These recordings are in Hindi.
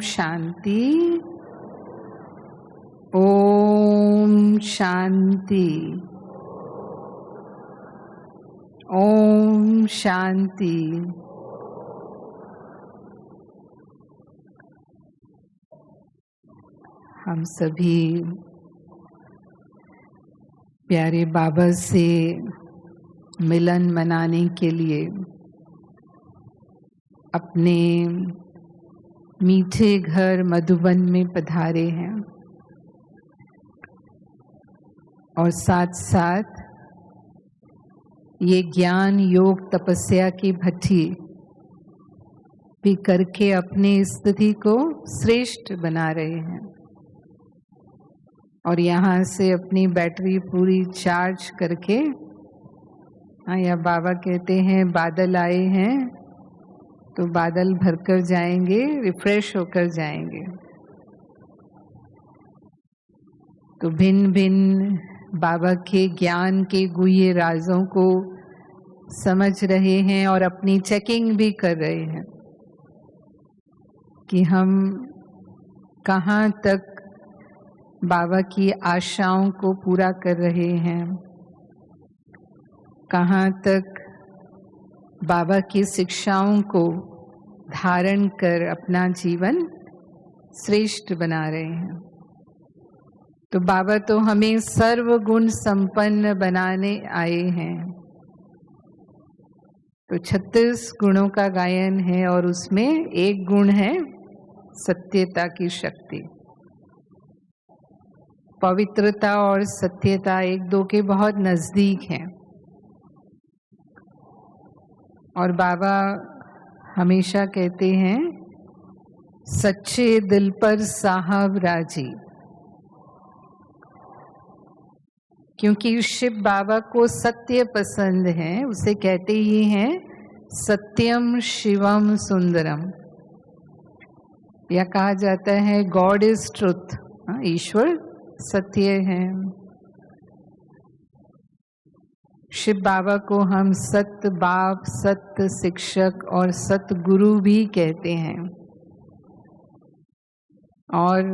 शांति। ओम शांति। ओम शांति। हम सभी प्यारे बाबा से मिलन मनाने के लिए अपने मीठे घर मधुबन में पधारे हैं और साथ साथ ये ज्ञान योग तपस्या की भट्ठी भी करके अपनी स्थिति को श्रेष्ठ बना रहे हैं और यहाँ से अपनी बैटरी पूरी चार्ज करके, या बाबा कहते हैं बादल आए हैं तो बादल भरकर जाएंगे, रिफ्रेश होकर जाएंगे। तो भिन्न भिन्न बाबा के ज्ञान के गुह्य राजों को समझ रहे हैं और अपनी चेकिंग भी कर रहे हैं कि हम कहाँ तक बाबा की आशाओं को पूरा कर रहे हैं, कहाँ तक बाबा की शिक्षाओं को धारण कर अपना जीवन श्रेष्ठ बना रहे हैं। तो बाबा तो हमें सर्वगुण संपन्न बनाने आए हैं। तो 36 गुणों का गायन है और उसमें एक गुण है सत्यता की शक्ति। पवित्रता और सत्यता एक दो के बहुत नजदीक हैं और बाबा हमेशा कहते हैं सच्चे दिल पर साहब राजी, क्योंकि शिव बाबा को सत्य पसंद है। उसे कहते ही हैं सत्यम शिवम सुंदरम, या कहा जाता है गॉड इज ट्रुथ, ईश्वर सत्य है। शिव बाबा को हम सत्य बाप, सत्य शिक्षक और सत्य गुरु भी कहते हैं और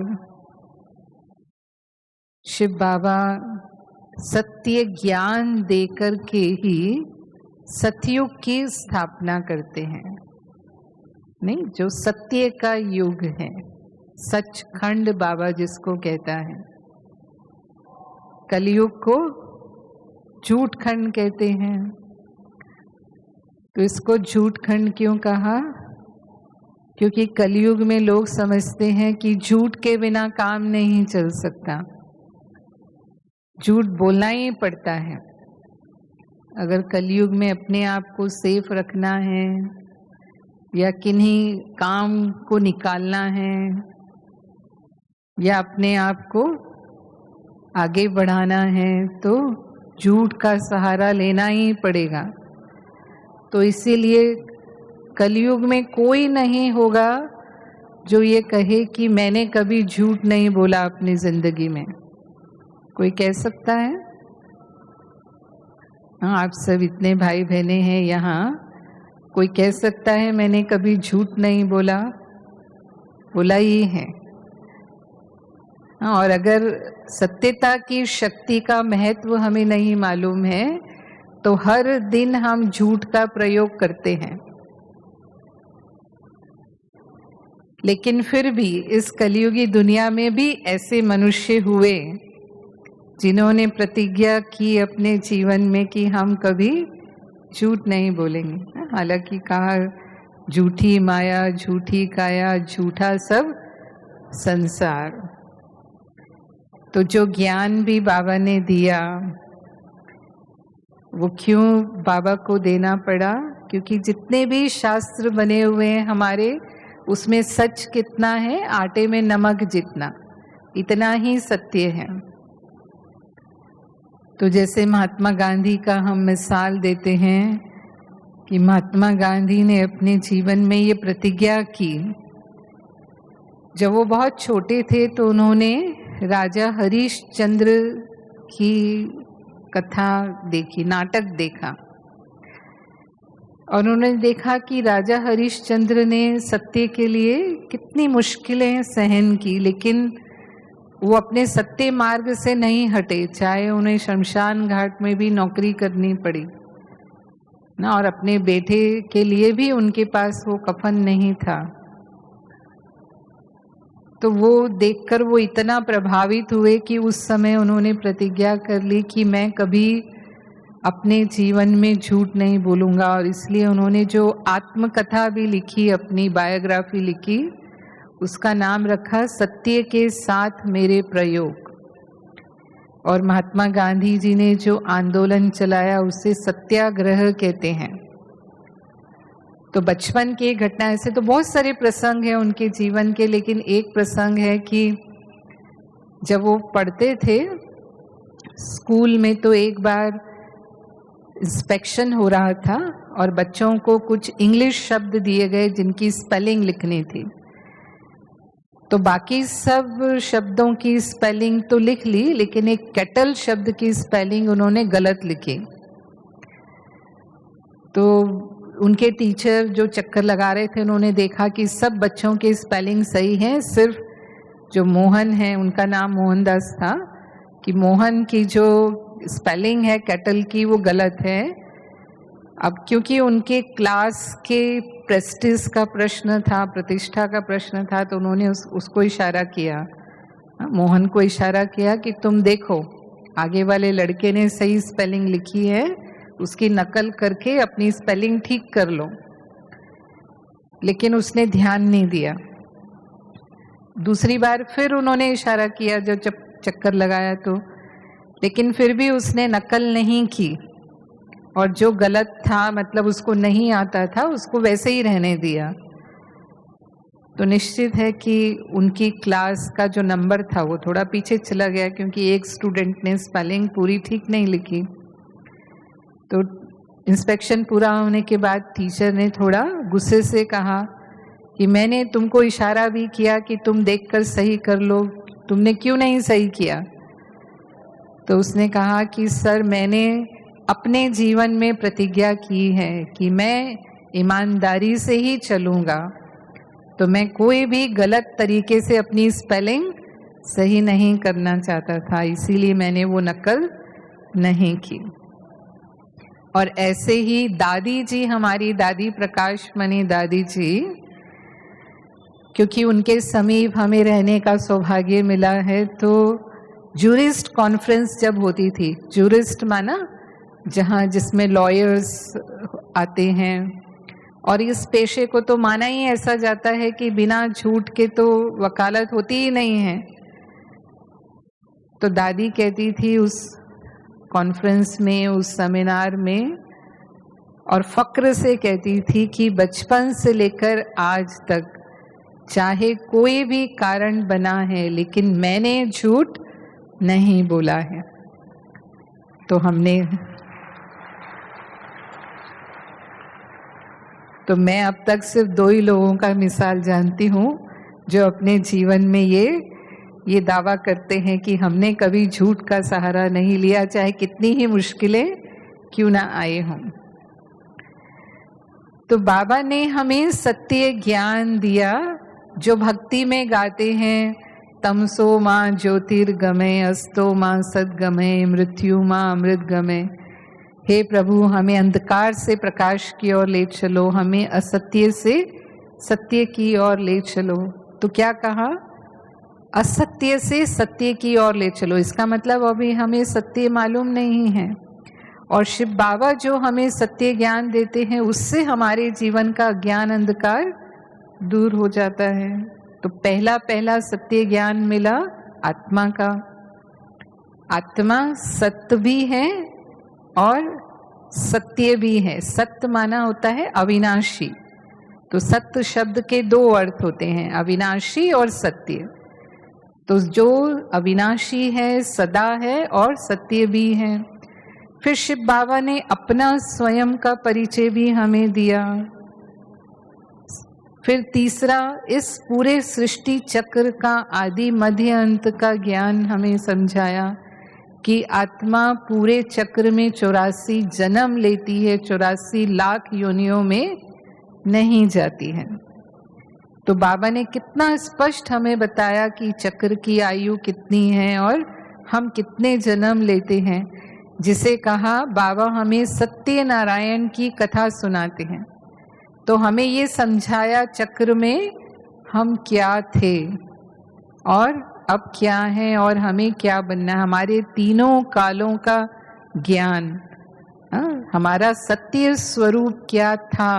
शिव बाबा सत्य ज्ञान देकर के ही सतयुग की स्थापना करते हैं। नहीं, जो सत्य का युग है, सचखंड बाबा जिसको कहता है। कलयुग को झूठ खंड कहते हैं। तो इसको झूठ खंड क्यों कहा? क्योंकि कलयुग में लोग समझते हैं कि झूठ के बिना काम नहीं चल सकता, झूठ बोलना ही पड़ता है। अगर कलयुग में अपने आप को सेफ रखना है या किन्हीं काम को निकालना है या अपने आप को आगे बढ़ाना है तो झूठ का सहारा लेना ही पड़ेगा। तो इसीलिए कलयुग में कोई नहीं होगा जो ये कहे कि मैंने कभी झूठ नहीं बोला अपनी जिंदगी में। कोई कह सकता है? हाँ, आप सब इतने भाई बहने हैं यहाँ, कोई कह सकता है मैंने कभी झूठ नहीं बोला? बोला ही है। और अगर सत्यता की शक्ति का महत्व हमें नहीं मालूम है तो हर दिन हम झूठ का प्रयोग करते हैं। लेकिन फिर भी इस कलयुगी दुनिया में भी ऐसे मनुष्य हुए जिन्होंने प्रतिज्ञा की अपने जीवन में कि हम कभी झूठ नहीं बोलेंगे। हालांकि कहा झूठी माया, झूठी काया, झूठा सब संसार। तो जो ज्ञान भी बाबा ने दिया वो क्यों बाबा को देना पड़ा? क्योंकि जितने भी शास्त्र बने हुए हैं हमारे, उसमें सच कितना है? आटे में नमक जितना, इतना ही सत्य है। तो जैसे महात्मा गांधी का हम मिसाल देते हैं कि महात्मा गांधी ने अपने जीवन में ये प्रतिज्ञा की। जब वो बहुत छोटे थे तो उन्होंने राजा हरिश्चंद्र की कथा देखी, नाटक देखा। और उन्होंने देखा कि राजा हरिश्चंद्र ने सत्य के लिए कितनी मुश्किलें सहन की, लेकिन वो अपने सत्य मार्ग से नहीं हटे, चाहे उन्हें शमशान घाट में भी नौकरी करनी पड़ी ना, और अपने बेटे के लिए भी उनके पास वो कफन नहीं था। तो वो देखकर वो इतना प्रभावित हुए कि उस समय उन्होंने प्रतिज्ञा कर ली कि मैं कभी अपने जीवन में झूठ नहीं बोलूँगा। और इसलिए उन्होंने जो आत्मकथा भी लिखी, अपनी बायोग्राफी लिखी, उसका नाम रखा सत्य के साथ मेरे प्रयोग। और महात्मा गांधी जी ने जो आंदोलन चलाया उसे सत्याग्रह कहते हैं। तो बचपन की घटना, ऐसे तो बहुत सारे प्रसंग हैं उनके जीवन के, लेकिन एक प्रसंग है कि जब वो पढ़ते थे स्कूल में, तो एक बार इंस्पेक्शन हो रहा था और बच्चों को कुछ इंग्लिश शब्द दिए गए जिनकी स्पेलिंग लिखनी थी। तो बाकी सब शब्दों की स्पेलिंग तो लिख ली, लेकिन एक केटल शब्द की स्पेलिंग उन्होंने गलत लिखी। तो उनके टीचर जो चक्कर लगा रहे थे, उन्होंने देखा कि सब बच्चों की स्पेलिंग सही है, सिर्फ जो मोहन है, उनका नाम मोहनदास था, कि मोहन की जो स्पेलिंग है केटल की वो गलत है। अब क्योंकि उनके क्लास के प्रेस्टिज का प्रश्न था, प्रतिष्ठा का प्रश्न था, तो उन्होंने उसको इशारा किया, मोहन को इशारा किया कि तुम देखो आगे वाले लड़के ने सही स्पेलिंग लिखी है, उसकी नकल करके अपनी स्पेलिंग ठीक कर लो। लेकिन उसने ध्यान नहीं दिया। दूसरी बार फिर उन्होंने इशारा किया, जो चक्कर लगाया तो, लेकिन फिर भी उसने नकल नहीं की, और जो गलत था, मतलब उसको नहीं आता था, उसको वैसे ही रहने दिया। तो निश्चित है कि उनकी क्लास का जो नंबर था वो थोड़ा पीछे चला गया, क्योंकि एक स्टूडेंट ने स्पेलिंग पूरी ठीक नहीं लिखी। तो इंस्पेक्शन पूरा होने के बाद टीचर ने थोड़ा गुस्से से कहा कि मैंने तुमको इशारा भी किया कि तुम देखकर सही कर लो, तुमने क्यों नहीं सही किया? तो उसने कहा कि सर, मैंने अपने जीवन में प्रतिज्ञा की है कि मैं ईमानदारी से ही चलूँगा, तो मैं कोई भी गलत तरीके से अपनी स्पेलिंग सही नहीं करना चाहता था, इसीलिए मैंने वो नकल नहीं की। और ऐसे ही दादी जी, हमारी दादी प्रकाश मणि दादी जी, क्योंकि उनके समीप हमें रहने का सौभाग्य मिला है, तो जूरिस्ट कॉन्फ्रेंस जब होती थी, जूरिस्ट माना जहाँ जिसमें लॉयर्स आते हैं, और इस पेशे को तो माना ही ऐसा जाता है कि बिना झूठ के तो वकालत होती ही नहीं है। तो दादी कहती थी उस कॉन्फ्रेंस में, उस सेमिनार में, और फक्र से कहती थी कि बचपन से लेकर आज तक चाहे कोई भी कारण बना है, लेकिन मैंने झूठ नहीं बोला है। तो मैं अब तक सिर्फ 2 ही लोगों का मिसाल जानती हूँ जो अपने जीवन में ये दावा करते हैं कि हमने कभी झूठ का सहारा नहीं लिया, चाहे कितनी ही मुश्किलें क्यों ना आए हों। तो बाबा ने हमें सत्य ज्ञान दिया, जो भक्ति में गाते हैं, तमसो माँ ज्योतिर्गमय, अस्तो माँ सद्गमय, मृत्यु माँ अमृतगमय। हे प्रभु, हमें अंधकार से प्रकाश की ओर ले चलो, हमें असत्य से सत्य की ओर ले चलो। तो क्या कहा? असत्य से सत्य की ओर ले चलो। इसका मतलब अभी हमें सत्य मालूम नहीं है, और शिव बाबा जो हमें सत्य ज्ञान देते हैं, उससे हमारे जीवन का ज्ञान अंधकार दूर हो जाता है। तो पहला सत्य ज्ञान मिला आत्मा का। आत्मा सत्य भी है और सत्य भी है। सत्य माना होता है अविनाशी। तो सत्य शब्द के 2 अर्थ होते हैं, अविनाशी और सत्य। तो जो अविनाशी है, सदा है, और सत्य भी है। फिर शिव बाबा ने अपना स्वयं का परिचय भी हमें दिया। फिर तीसरा, इस पूरे सृष्टि चक्र का आदि मध्य अंत का ज्ञान हमें समझाया कि आत्मा पूरे चक्र में 84 जन्म लेती है, 84 लाख योनियों में नहीं जाती है। तो बाबा ने कितना स्पष्ट हमें बताया कि चक्र की आयु कितनी है और हम कितने जन्म लेते हैं। जिसे कहा बाबा हमें सत्यनारायण की कथा सुनाते हैं, तो हमें ये समझाया चक्र में हम क्या थे और अब क्या है और हमें क्या बनना है, हमारे तीनों कालों का ज्ञान, हमारा सत्य स्वरूप क्या था,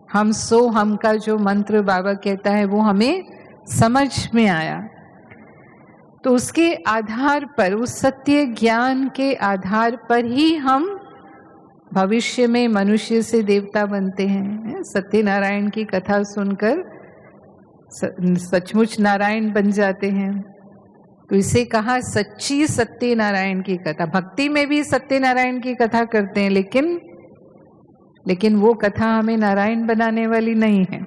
हम सो हम का जो मंत्र बाबा कहता है वो हमें समझ में आया। तो उसके आधार पर, उस सत्य ज्ञान के आधार पर ही हम भविष्य में मनुष्य से देवता बनते हैं। सत्यनारायण की कथा सुनकर सचमुच नारायण बन जाते हैं। तो इसे कहा सच्ची सत्यनारायण की कथा। भक्ति में भी सत्यनारायण की कथा करते हैं, लेकिन वो कथा हमें नारायण बनाने वाली नहीं है।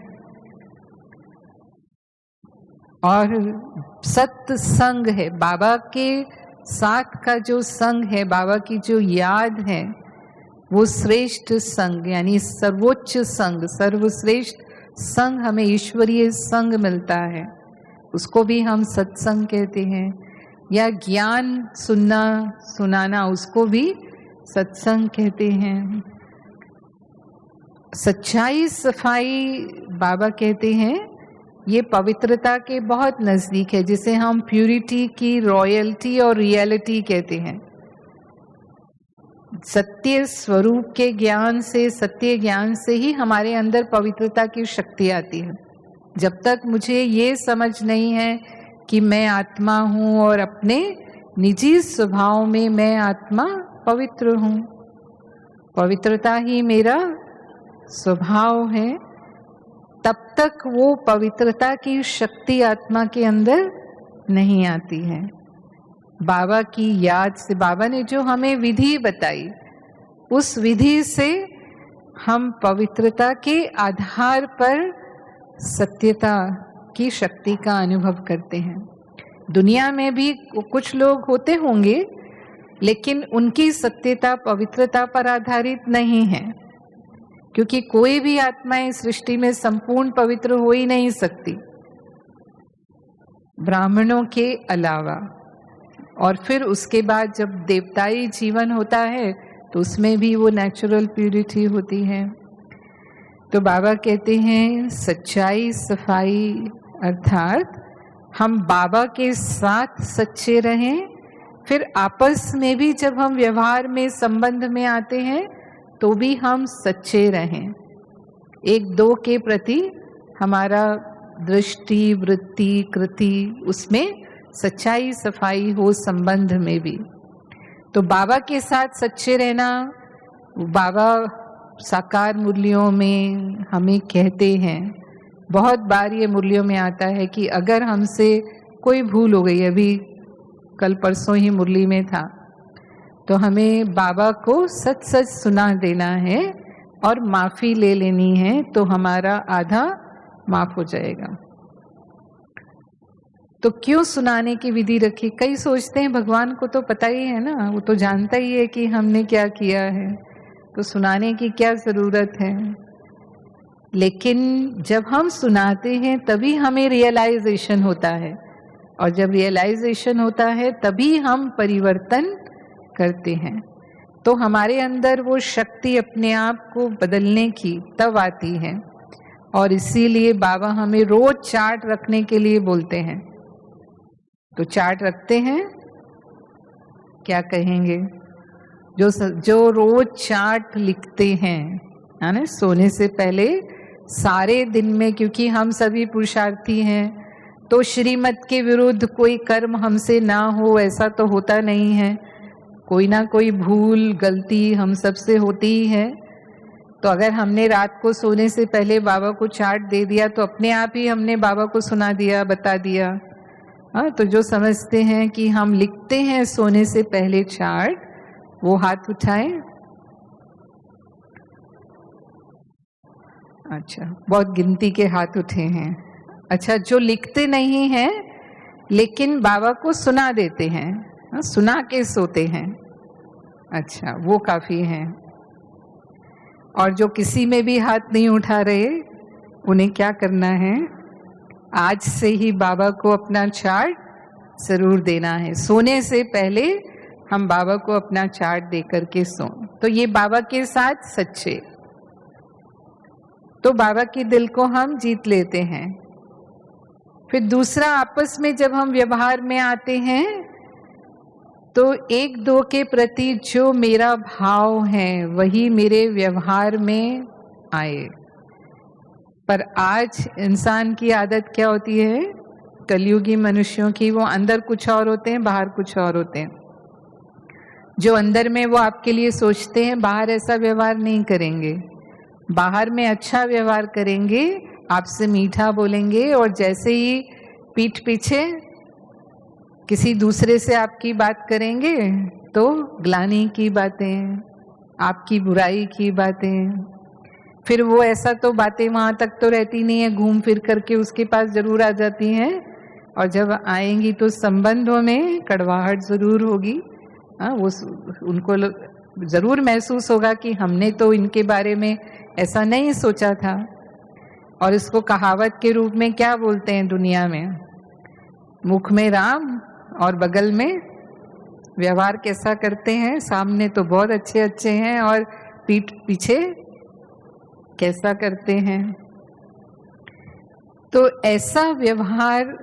और सत्संग है, बाबा के साथ का जो संग है, बाबा की जो याद है, वो श्रेष्ठ संग यानी सर्वोच्च संग, सर्वश्रेष्ठ संग, हमें ईश्वरीय संग मिलता है। उसको भी हम सत्संग कहते हैं, या ज्ञान सुनना सुनाना, उसको भी सत्संग कहते हैं। सच्चाई सफाई बाबा कहते हैं ये पवित्रता के बहुत नजदीक है, जिसे हम प्यूरिटी की रॉयल्टी और रियलिटी कहते हैं। सत्य स्वरूप के ज्ञान से, सत्य ज्ञान से ही हमारे अंदर पवित्रता की शक्ति आती है। जब तक मुझे ये समझ नहीं है कि मैं आत्मा हूँ और अपने निजी स्वभाव में मैं आत्मा पवित्र हूँ, पवित्रता ही मेरा स्वभाव है, तब तक वो पवित्रता की शक्ति आत्मा के अंदर नहीं आती है। बाबा की याद से, बाबा ने जो हमें विधि बताई, उस विधि से हम पवित्रता के आधार पर सत्यता की शक्ति का अनुभव करते हैं। दुनिया में भी कुछ लोग होते होंगे, लेकिन उनकी सत्यता पवित्रता पर आधारित नहीं है, क्योंकि कोई भी आत्मा इस सृष्टि में संपूर्ण पवित्र हो ही नहीं सकती, ब्राह्मणों के अलावा। और फिर उसके बाद जब देवताई जीवन होता है तो उसमें भी वो नेचुरल प्यूरिटी होती है। तो बाबा कहते हैं सच्चाई सफाई, अर्थात हम बाबा के साथ सच्चे रहें, फिर आपस में भी जब हम व्यवहार में, संबंध में आते हैं तो भी हम सच्चे रहें। एक दो के प्रति हमारा दृष्टि, वृत्ति, कृति, उसमें सच्चाई सफाई हो, संबंध में भी। तो बाबा के साथ सच्चे रहना, बाबा साकार मुरलियों में हमें कहते हैं, बहुत बार ये मुरलियों में आता है कि अगर हमसे कोई भूल हो गई, अभी कल परसों ही मुरली में था, तो हमें बाबा को सच सच सुना देना है और माफ़ी ले लेनी है, तो हमारा आधा माफ हो जाएगा। तो क्यों सुनाने की विधि रखी? कई सोचते हैं भगवान को तो पता ही है ना, वो तो जानता ही है कि हमने क्या किया है, तो सुनाने की क्या ज़रूरत है। लेकिन जब हम सुनाते हैं तभी हमें रियलाइजेशन होता है, और जब रियलाइजेशन होता है तभी हम परिवर्तन करते हैं। तो हमारे अंदर वो शक्ति अपने आप को बदलने की तब आती है। और इसीलिए बाबा हमें रोज चार्ट रखने के लिए बोलते हैं। तो चार्ट रखते हैं, क्या कहेंगे? जो रोज चार्ट लिखते हैं, है ना, सोने से पहले सारे दिन में, क्योंकि हम सभी पुरुषार्थी हैं, तो श्रीमत के विरुद्ध कोई कर्म हमसे ना हो ऐसा तो होता नहीं है। कोई ना कोई भूल गलती हम सबसे होती ही है। तो अगर हमने रात को सोने से पहले बाबा को चार्ट दे दिया तो अपने आप ही हमने बाबा को सुना दिया, बता दिया। हाँ, तो जो समझते हैं कि हम लिखते हैं सोने से पहले चार्ट, वो हाथ उठाएं। अच्छा, बहुत गिनती के हाथ उठे हैं। अच्छा, जो लिखते नहीं हैं लेकिन बाबा को सुना देते हैं, सुना के सोते हैं, अच्छा वो काफी हैं। और जो किसी में भी हाथ नहीं उठा रहे, उन्हें क्या करना है, आज से ही बाबा को अपना चार्ट जरूर देना है। सोने से पहले हम बाबा को अपना चार्ट दे करके सों। तो ये बाबा के साथ सच्चे, तो बाबा के दिल को हम जीत लेते हैं। फिर दूसरा, आपस में जब हम व्यवहार में आते हैं तो एक दो के प्रति जो मेरा भाव है वही मेरे व्यवहार में आए। पर आज इंसान की आदत क्या होती है, कलयुगी मनुष्यों की, वो अंदर कुछ और होते हैं, बाहर कुछ और होते हैं। जो अंदर में वो आपके लिए सोचते हैं, बाहर ऐसा व्यवहार नहीं करेंगे। बाहर में अच्छा व्यवहार करेंगे, आपसे मीठा बोलेंगे, और जैसे ही पीठ पीछे किसी दूसरे से आपकी बात करेंगे तो ग्लानि की बातें, आपकी बुराई की बातें। फिर वो ऐसा तो बातें वहां तक तो रहती नहीं है, घूम फिर करके उसके पास जरूर आ जाती हैं, और जब आएंगी तो संबंधों में कड़वाहट जरूर होगी। वो उनको जरूर महसूस होगा कि हमने तो इनके बारे में ऐसा नहीं सोचा था। और इसको कहावत के रूप में क्या बोलते हैं दुनिया में, मुख में राम और बगल में, व्यवहार कैसा करते हैं, सामने तो बहुत अच्छे अच्छे हैं और पीठ पीछे कैसा करते हैं। तो ऐसा व्यवहार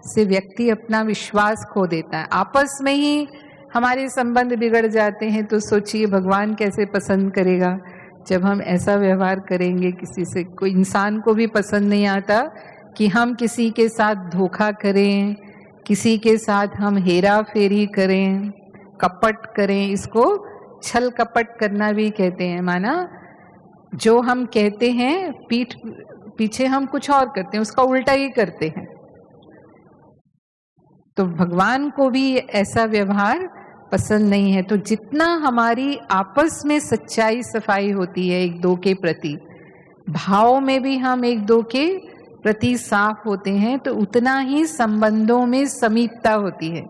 से व्यक्ति अपना विश्वास खो देता है। आपस में ही हमारे संबंध बिगड़ जाते हैं, तो सोचिए भगवान कैसे पसंद करेगा जब हम ऐसा व्यवहार करेंगे किसी से। कोई इंसान को भी पसंद नहीं आता कि हम किसी के साथ धोखा करें, किसी के साथ हम हेरा फेरी करें, कपट करें। इसको छल कपट करना भी कहते हैं। माना जो हम कहते हैं पीठ पीछे हम कुछ और करते हैं, उसका उल्टा ही करते हैं। तो भगवान को भी ऐसा व्यवहार पसंद नहीं है। तो जितना हमारी आपस में सच्चाई सफाई होती है एक दो के प्रति, भाव में भी हम एक दो के प्रति साफ होते हैं, तो उतना ही संबंधों में समीपता होती है।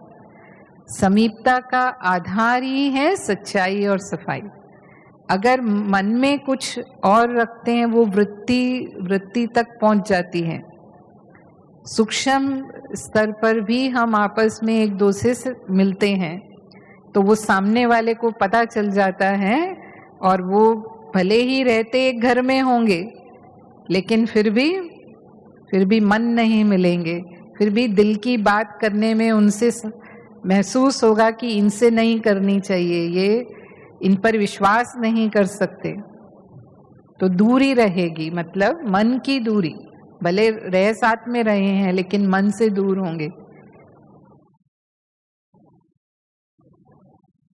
समीपता का आधार ही है सच्चाई और सफाई। अगर मन में कुछ और रखते हैं, वो वृत्ति तक पहुंच जाती है। सूक्ष्म स्तर पर भी हम आपस में एक दूसरे से मिलते हैं तो वो सामने वाले को पता चल जाता है, और वो भले ही रहते एक घर में होंगे लेकिन फिर भी मन नहीं मिलेंगे। फिर भी दिल की बात करने में उनसे महसूस होगा कि इनसे नहीं करनी चाहिए, ये इन पर विश्वास नहीं कर सकते, तो दूरी रहेगी। मतलब मन की दूरी, भले रह साथ में रहे हैं लेकिन मन से दूर होंगे।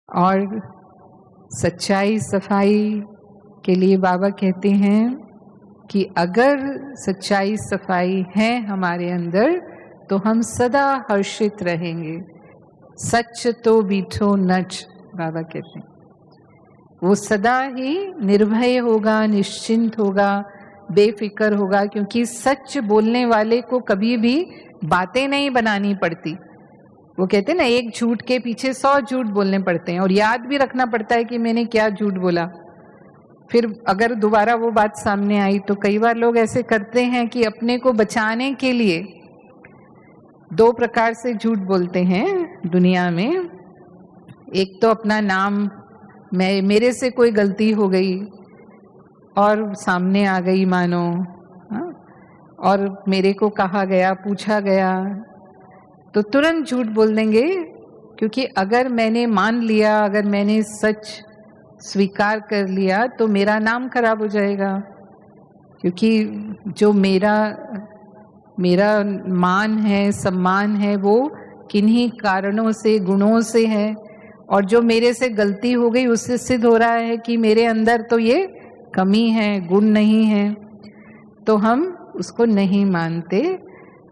और सच्चाई सफाई के लिए बाबा कहते हैं कि अगर सच्चाई सफाई है हमारे अंदर तो हम सदा हर्षित रहेंगे। सच तो बीठो नच, बाबा कहते हैं। वो सदा ही निर्भय होगा, निश्चिंत होगा, बेफिक्र होगा, क्योंकि सच बोलने वाले को कभी भी बातें नहीं बनानी पड़ती। वो कहते हैं ना, एक झूठ के पीछे 100 झूठ बोलने पड़ते हैं, और याद भी रखना पड़ता है कि मैंने क्या झूठ बोला। फिर अगर दोबारा वो बात सामने आई तो कई बार लोग ऐसे करते हैं कि अपने को बचाने के लिए 2 प्रकार से झूठ बोलते हैं दुनिया में। एक तो अपना नाम, मेरे से कोई गलती हो गई और सामने आ गई मानो, और मेरे को कहा गया, पूछा गया, तो तुरंत झूठ बोल देंगे। क्योंकि अगर मैंने मान लिया, अगर मैंने सच स्वीकार कर लिया तो मेरा नाम खराब हो जाएगा। क्योंकि जो मेरा मान है, सम्मान है, वो किन्हीं कारणों से, गुणों से है, और जो मेरे से गलती हो गई उससे सिद्ध हो रहा है कि मेरे अंदर तो ये कमी है, गुण नहीं है। तो हम उसको नहीं मानते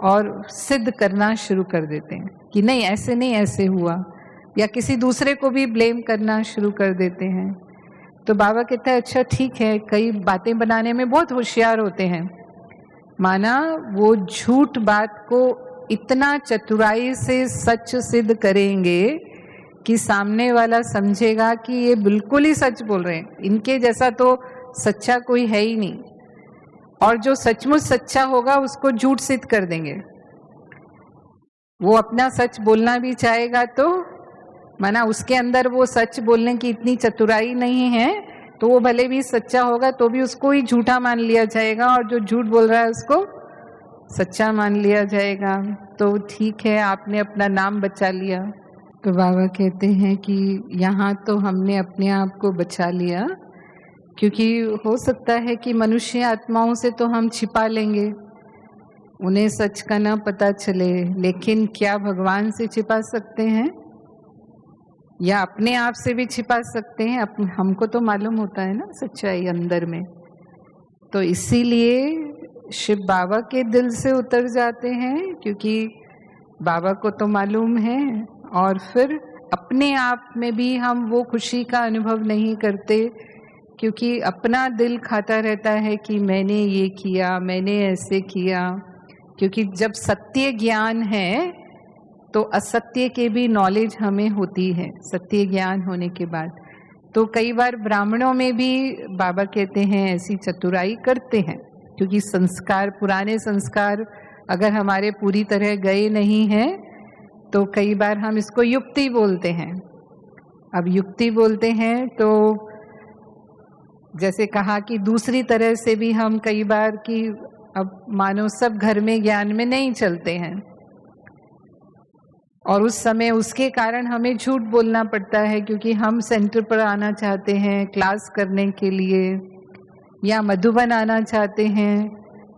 और सिद्ध करना शुरू कर देते हैं कि नहीं, ऐसे नहीं, ऐसे हुआ, या किसी दूसरे को भी ब्लेम करना शुरू कर देते हैं। तो बाबा कहता है अच्छा ठीक है, कई बातें बनाने में बहुत होशियार होते हैं। माना वो झूठ बात को इतना चतुराई से सच सिद्ध करेंगे कि सामने वाला समझेगा कि ये बिल्कुल ही सच बोल रहे हैं, इनके जैसा तो सच्चा कोई है ही नहीं। और जो सचमुच सच्चा होगा उसको झूठ सिद्ध कर देंगे। वो अपना सच बोलना भी चाहेगा तो माना उसके अंदर वो सच बोलने की इतनी चतुराई नहीं है, तो वो भले भी सच्चा होगा तो भी उसको ही झूठा मान लिया जाएगा, और जो झूठ बोल रहा है उसको सच्चा मान लिया जाएगा। तो ठीक है, आपने अपना नाम बचा लिया। तो बाबा कहते हैं कि यहाँ तो हमने अपने आप को बचा लिया, क्योंकि हो सकता है कि मनुष्य आत्माओं से तो हम छिपा लेंगे, उन्हें सच का ना पता चले, लेकिन क्या भगवान से छिपा सकते हैं या अपने आप से भी छिपा सकते हैं? हमको तो मालूम होता है ना सच्चाई अंदर में। तो इसीलिए शिव बाबा के दिल से उतर जाते हैं, क्योंकि बाबा को तो मालूम है, और फिर अपने आप में भी हम वो खुशी का अनुभव नहीं करते, क्योंकि अपना दिल खाता रहता है कि मैंने ये किया, मैंने ऐसे किया। क्योंकि जब सत्य ज्ञान है तो असत्य के भी नॉलेज हमें होती है, सत्य ज्ञान होने के बाद। तो कई बार ब्राह्मणों में भी बाबा कहते हैं ऐसी चतुराई करते हैं, क्योंकि संस्कार, पुराने संस्कार अगर हमारे पूरी तरह गए नहीं हैं तो कई बार हम इसको युक्ति बोलते हैं। अब युक्ति बोलते हैं तो जैसे कहा कि दूसरी तरह से भी हम कई बार कि अब मानो सब घर में ज्ञान में नहीं चलते हैं, और उस समय उसके कारण हमें झूठ बोलना पड़ता है, क्योंकि हम सेंटर पर आना चाहते हैं क्लास करने के लिए, या मधुबन आना चाहते हैं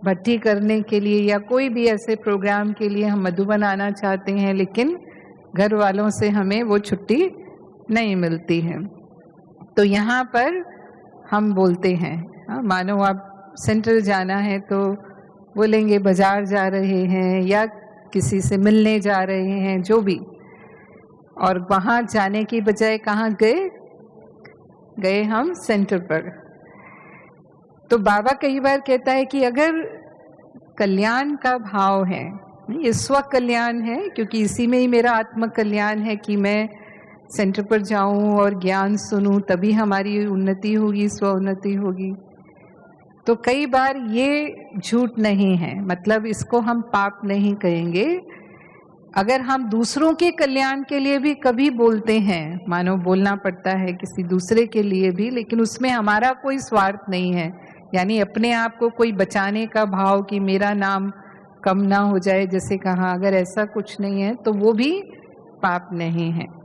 भट्टी करने के लिए, या कोई भी ऐसे प्रोग्राम के लिए हम मधुबन आना चाहते हैं, लेकिन घर वालों से हमें वो छुट्टी नहीं मिलती है। तो यहाँ पर हम बोलते हैं, मानो आप सेंटर जाना है तो बोलेंगे बाजार जा रहे हैं या किसी से मिलने जा रहे हैं, जो भी, और वहाँ जाने की बजाय कहाँ गए हम सेंटर पर। तो बाबा कई बार कहता है कि अगर कल्याण का भाव है, ये स्व कल्याण है, क्योंकि इसी में ही मेरा आत्म कल्याण है कि मैं सेंटर पर जाऊं और ज्ञान सुनूं, तभी हमारी उन्नति होगी, स्व उन्नति होगी। तो कई बार ये झूठ नहीं है, मतलब इसको हम पाप नहीं कहेंगे। अगर हम दूसरों के कल्याण के लिए भी कभी बोलते हैं, मानो बोलना पड़ता है किसी दूसरे के लिए भी, लेकिन उसमें हमारा कोई स्वार्थ नहीं है, यानी अपने आप को कोई बचाने का भाव कि मेरा नाम कम ना हो जाए, जैसे कहा, अगर ऐसा कुछ नहीं है तो वो भी पाप नहीं है।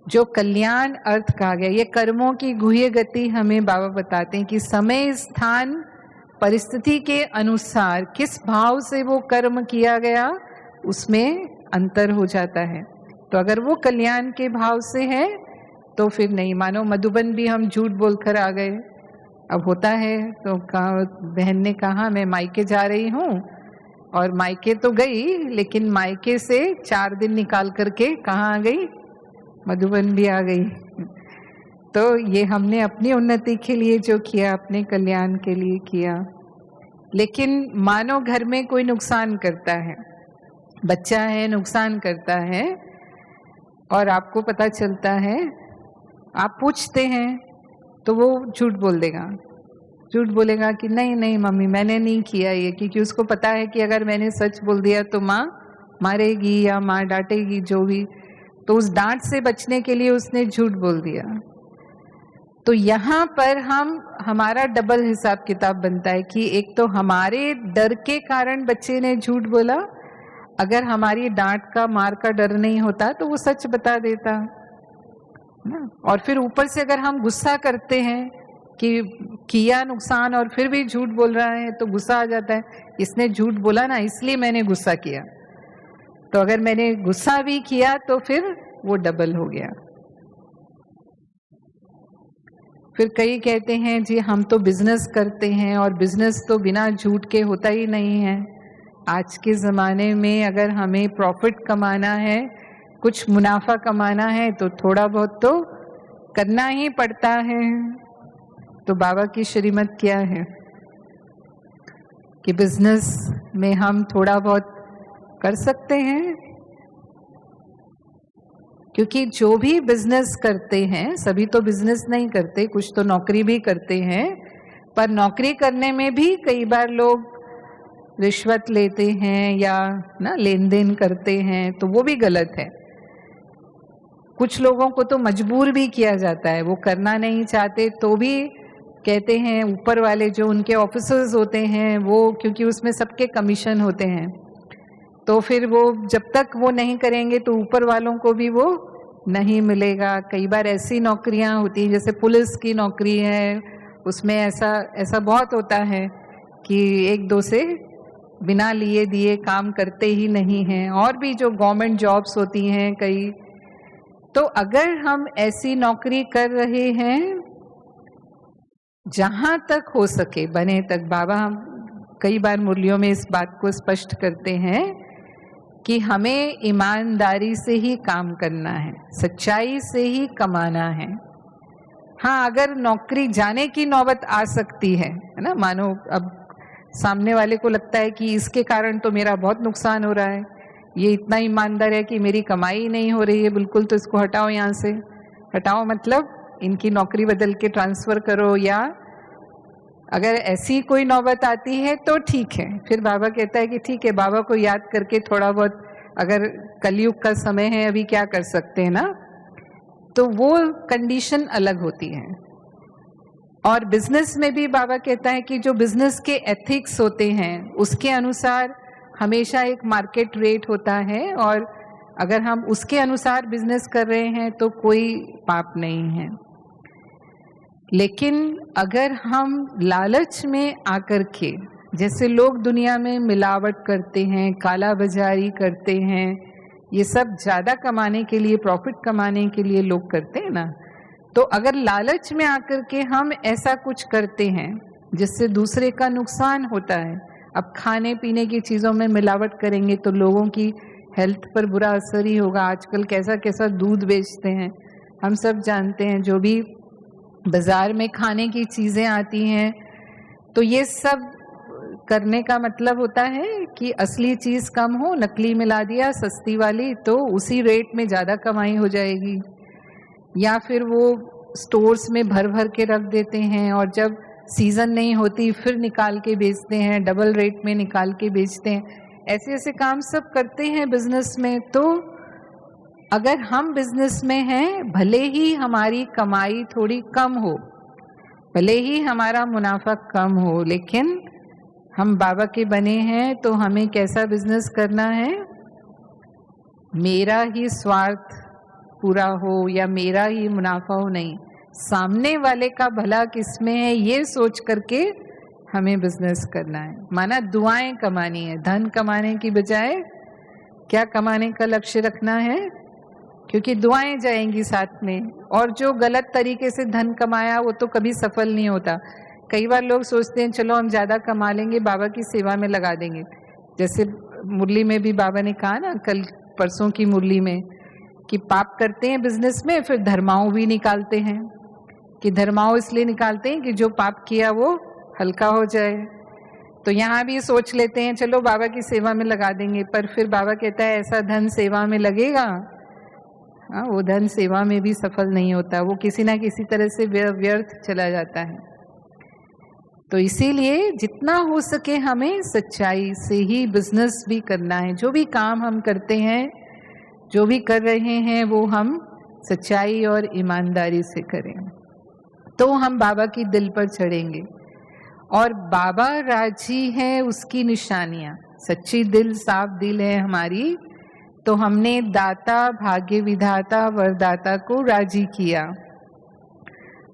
जो कल्याण अर्थ कहा गया, ये कर्मों की गुह्य गति हमें बाबा बताते हैं कि समय, स्थान, परिस्थिति के अनुसार किस भाव से वो कर्म किया गया उसमें अंतर हो जाता है। तो अगर वो कल्याण के भाव से है तो फिर नहीं। मानो मधुबन भी हम झूठ बोलकर आ गए, अब होता है तो बहन ने कहा मैं मायके जा रही हूँ, और मायके तो गई, लेकिन मायके से 4 दिन निकाल करके कहाँ आ गई, मधुबन भी आ गई। तो ये हमने अपनी उन्नति के लिए जो किया, अपने कल्याण के लिए किया। लेकिन मानो घर में कोई नुकसान करता है, बच्चा है नुकसान करता है, और आपको पता चलता है, आप पूछते हैं तो वो झूठ बोल देगा, झूठ बोलेगा कि नहीं नहीं मम्मी मैंने नहीं किया ये, क्योंकि उसको पता है कि अगर मैंने सच बोल दिया तो माँ मारेगी या माँ डांटेगी, जो भी, तो उस डांट से बचने के लिए उसने झूठ बोल दिया। तो यहाँ पर हमारा डबल हिसाब किताब बनता है कि एक तो हमारे डर के कारण बच्चे ने झूठ बोला, अगर हमारी डांट का, मार का डर नहीं होता तो वो सच बता देता ना। और फिर ऊपर से अगर हम गुस्सा करते हैं कि किया नुकसान और फिर भी झूठ बोल रहा है, तो गुस्सा आ जाता है, इसने झूठ बोला ना इसलिए मैंने गुस्सा किया। तो अगर मैंने गुस्सा भी किया तो फिर वो डबल हो गया। फिर कई कहते हैं जी हम तो बिजनेस करते हैं, और बिजनेस तो बिना झूठ के होता ही नहीं है। आज के ज़माने में अगर हमें प्रॉफिट कमाना है, कुछ मुनाफा कमाना है, तो थोड़ा बहुत तो करना ही पड़ता है। तो बाबा की श्रीमत क्या है कि बिजनेस में हम थोड़ा बहुत कर सकते हैं, क्योंकि जो भी बिजनेस करते हैं, सभी तो बिजनेस नहीं करते, कुछ तो नौकरी भी करते हैं, पर नौकरी करने में भी कई बार लोग रिश्वत लेते हैं या ना लेन देन करते हैं, तो वो भी गलत है। कुछ लोगों को तो मजबूर भी किया जाता है, वो करना नहीं चाहते तो भी कहते हैं, ऊपर वाले जो उनके ऑफिसर्स होते हैं वो, क्योंकि उसमें सबके कमीशन होते हैं, तो फिर वो जब तक वो नहीं करेंगे तो ऊपर वालों को भी वो नहीं मिलेगा। कई बार ऐसी नौकरियां होती हैं, जैसे पुलिस की नौकरी है, उसमें ऐसा बहुत होता है कि एक दो से बिना लिए दिए काम करते ही नहीं हैं। और भी जो गवर्नमेंट जॉब्स होती हैं कई, तो अगर हम ऐसी नौकरी कर रहे हैं, जहां तक हो सके बने तक, बाबा हम कई बार मुरलियों में इस बात को स्पष्ट करते हैं कि हमें ईमानदारी से ही काम करना है, सच्चाई से ही कमाना है। हाँ, अगर नौकरी जाने की नौबत आ सकती है ना, मानो अब सामने वाले को लगता है कि इसके कारण तो मेरा बहुत नुकसान हो रहा है, ये इतना ईमानदार है कि मेरी कमाई नहीं हो रही है बिल्कुल, तो इसको हटाओ यहाँ से। हटाओ मतलब इनकी नौकरी बदल के ट्रांसफर करो, या अगर ऐसी कोई नौबत आती है तो ठीक है, फिर बाबा कहता है कि ठीक है, बाबा को याद करके थोड़ा बहुत, अगर कलयुग का समय है अभी, क्या कर सकते हैं ना, तो वो कंडीशन अलग होती है। और बिजनेस में भी बाबा कहता है कि जो बिजनेस के एथिक्स होते हैं उसके अनुसार हमेशा एक मार्केट रेट होता है, और अगर हम उसके अनुसार बिजनेस कर रहे हैं तो कोई पाप नहीं है। लेकिन अगर हम लालच में आकर के, जैसे लोग दुनिया में मिलावट करते हैं, काला बाजारी करते हैं, ये सब ज्यादा कमाने के लिए, प्रॉफिट कमाने के लिए लोग करते हैं ना, तो अगर लालच में आकर के हम ऐसा कुछ करते हैं जिससे दूसरे का नुकसान होता है, अब खाने पीने की चीजों में मिलावट करेंगे तो लोगों की हेल्थ पर बुरा असर ही होगा। आजकल कैसा कैसा दूध बेचते हैं, हम सब जानते हैं, जो भी बाजार में खाने की चीजें आती हैं, तो ये सब करने का मतलब होता है कि असली चीज कम हो, नकली मिला दिया सस्ती वाली, तो उसी रेट में ज्यादा कमाई हो जाएगी। या फिर वो स्टोर्स में भर भर के रख देते हैं, और जब सीजन नहीं होती फिर निकाल के बेचते हैं, डबल रेट में निकाल के बेचते हैं। ऐसे ऐसे काम सब करते हैं बिजनेस में। तो अगर हम बिजनेस में हैं, भले ही हमारी कमाई थोड़ी कम हो, भले ही हमारा मुनाफा कम हो, लेकिन हम बाबा के बने हैं, तो हमें कैसा बिजनेस करना है, मेरा ही स्वार्थ पूरा हो या मेरा ही मुनाफा हो, नहीं, सामने वाले का भला किसमें है ये सोच करके हमें बिजनेस करना है। माना दुआएं कमानी है, धन कमाने की बजाय क्या कमाने का लक्ष्य रखना है, क्योंकि दुआएं जाएंगी साथ में। और जो गलत तरीके से धन कमाया वो तो कभी सफल नहीं होता। कई बार लोग सोचते हैं चलो हम ज्यादा कमा लेंगे, बाबा की सेवा में लगा देंगे। जैसे मुरली में भी बाबा ने कहा ना, कल परसों की मुरली में, कि पाप करते हैं बिजनेस में, फिर धर्माओं भी निकालते हैं, कि धर्माओं इसलिए निकालते हैं कि जो पाप किया वो हल्का हो जाए। तो यहाँ भी सोच लेते हैं चलो बाबा की सेवा में लगा देंगे, पर फिर बाबा कहता है ऐसा धन सेवा में लगेगा, वो धन सेवा में भी सफल नहीं होता, वो किसी ना किसी तरह से व्यर्थ चला जाता है। तो इसीलिए जितना हो सके हमें सच्चाई से ही बिजनेस भी करना है। जो भी काम हम करते हैं, जो भी कर रहे हैं, वो हम सच्चाई और ईमानदारी से करें, तो हम बाबा की दिल पर चढ़ेंगे। और बाबा राजी है उसकी निशानियां, सच्ची दिल, साफ दिल है हमारी, तो हमने दाता, भाग्य विधाता, वरदाता को राजी किया।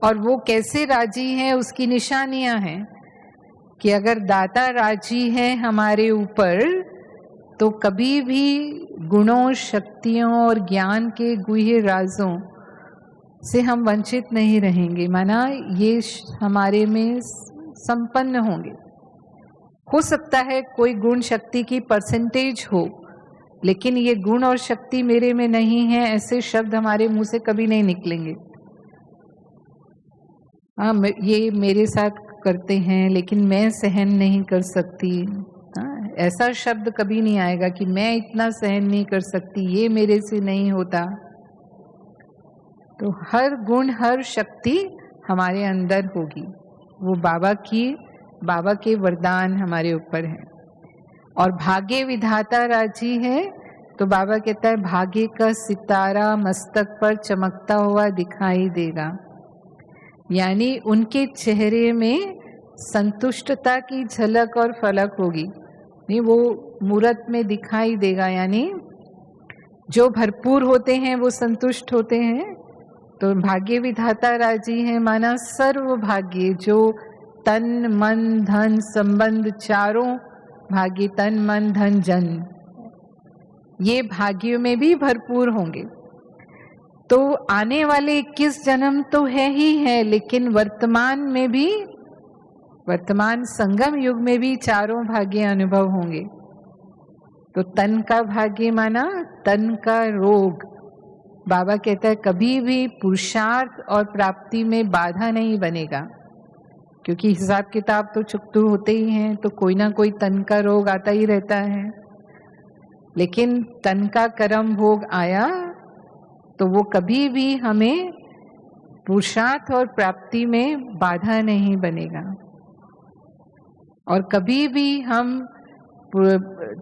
और वो कैसे राजी है, उसकी निशानियां हैं कि अगर दाता राजी है हमारे ऊपर, तो कभी भी गुणों, शक्तियों और ज्ञान के गुह्य राजों से हम वंचित नहीं रहेंगे। माना ये हमारे में संपन्न होंगे। हो सकता है कोई गुण शक्ति की परसेंटेज हो, लेकिन ये गुण और शक्ति मेरे में नहीं है, ऐसे शब्द हमारे मुंह से कभी नहीं निकलेंगे। हाँ, ये मेरे साथ करते हैं लेकिन मैं सहन नहीं कर सकती, ऐसा शब्द कभी नहीं आएगा कि मैं इतना सहन नहीं कर सकती, ये मेरे से नहीं होता। तो हर गुण हर शक्ति हमारे अंदर होगी, वो बाबा के वरदान हमारे ऊपर है। और भाग्य विधाता राजी है, तो बाबा कहता है भाग्य का सितारा मस्तक पर चमकता हुआ दिखाई देगा, यानी उनके चेहरे में संतुष्टता की झलक और फलक होगी, नहीं वो मूरत में दिखाई देगा। यानी जो भरपूर होते हैं वो संतुष्ट होते हैं, तो भाग्य विधाता राजी है माना सर्व भाग्य, जो तन मन धन संबंध चारों भाग्य, तन मन धन जन, ये भाग्यों में भी भरपूर होंगे। तो आने वाले 21 जन्म तो है ही है, लेकिन वर्तमान में भी, वर्तमान संगम युग में भी चारों भाग्य अनुभव होंगे। तो तन का भाग्य माना तन का रोग, बाबा कहता है कभी भी पुरुषार्थ और प्राप्ति में बाधा नहीं बनेगा, क्योंकि हिसाब किताब तो चुकतू होते ही हैं, तो कोई ना कोई तन का रोग आता ही रहता है। लेकिन तन का कर्म भोग आया तो वो कभी भी हमें पुरुषार्थ और प्राप्ति में बाधा नहीं बनेगा। और कभी भी हम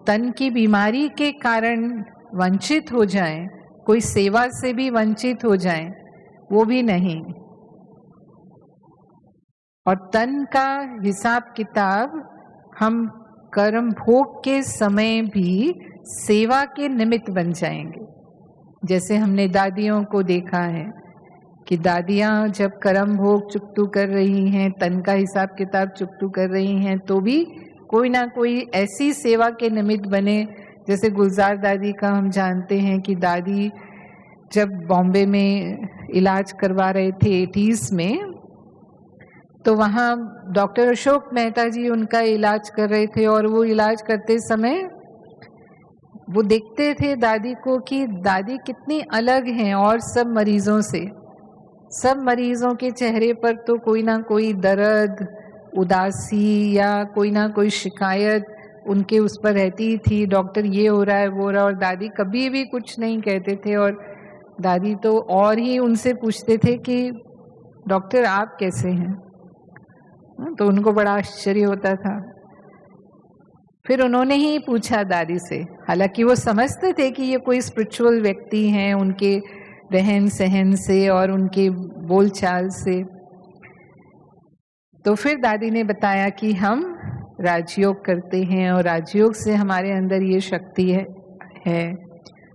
तन की बीमारी के कारण वंचित हो जाएं, कोई सेवा से भी वंचित हो जाएं, वो भी नहीं। और तन का हिसाब किताब हम कर्म भोग के समय भी सेवा के निमित्त बन जाएंगे। जैसे हमने दादियों को देखा है कि दादियां जब कर्म भोग चुकतू कर रही हैं, तन का हिसाब किताब चुकतू कर रही हैं, तो भी कोई ना कोई ऐसी सेवा के निमित्त बने। जैसे गुलजार दादी का हम जानते हैं कि दादी जब बॉम्बे में इलाज करवा रहे थे 80s में, तो वहाँ डॉक्टर अशोक मेहता जी उनका इलाज कर रहे थे, और वो इलाज करते समय वो देखते थे दादी को कि दादी कितनी अलग हैं और सब मरीजों से। सब मरीजों के चेहरे पर तो कोई ना कोई दर्द, उदासी या कोई ना कोई शिकायत उनके उस पर रहती थी, डॉक्टर ये हो रहा है वो हो रहा है, और दादी कभी भी कुछ नहीं कहते थे। और दादी तो और ही उनसे पूछते थे कि डॉक्टर आप कैसे हैं, तो उनको बड़ा आश्चर्य होता था। फिर उन्होंने ही पूछा दादी से, हालांकि वो समझते थे कि ये कोई स्पिरिचुअल व्यक्ति हैं, उनके रहन सहन से और उनके बोलचाल से। तो फिर दादी ने बताया कि हम राजयोग करते हैं और राजयोग से हमारे अंदर ये शक्ति है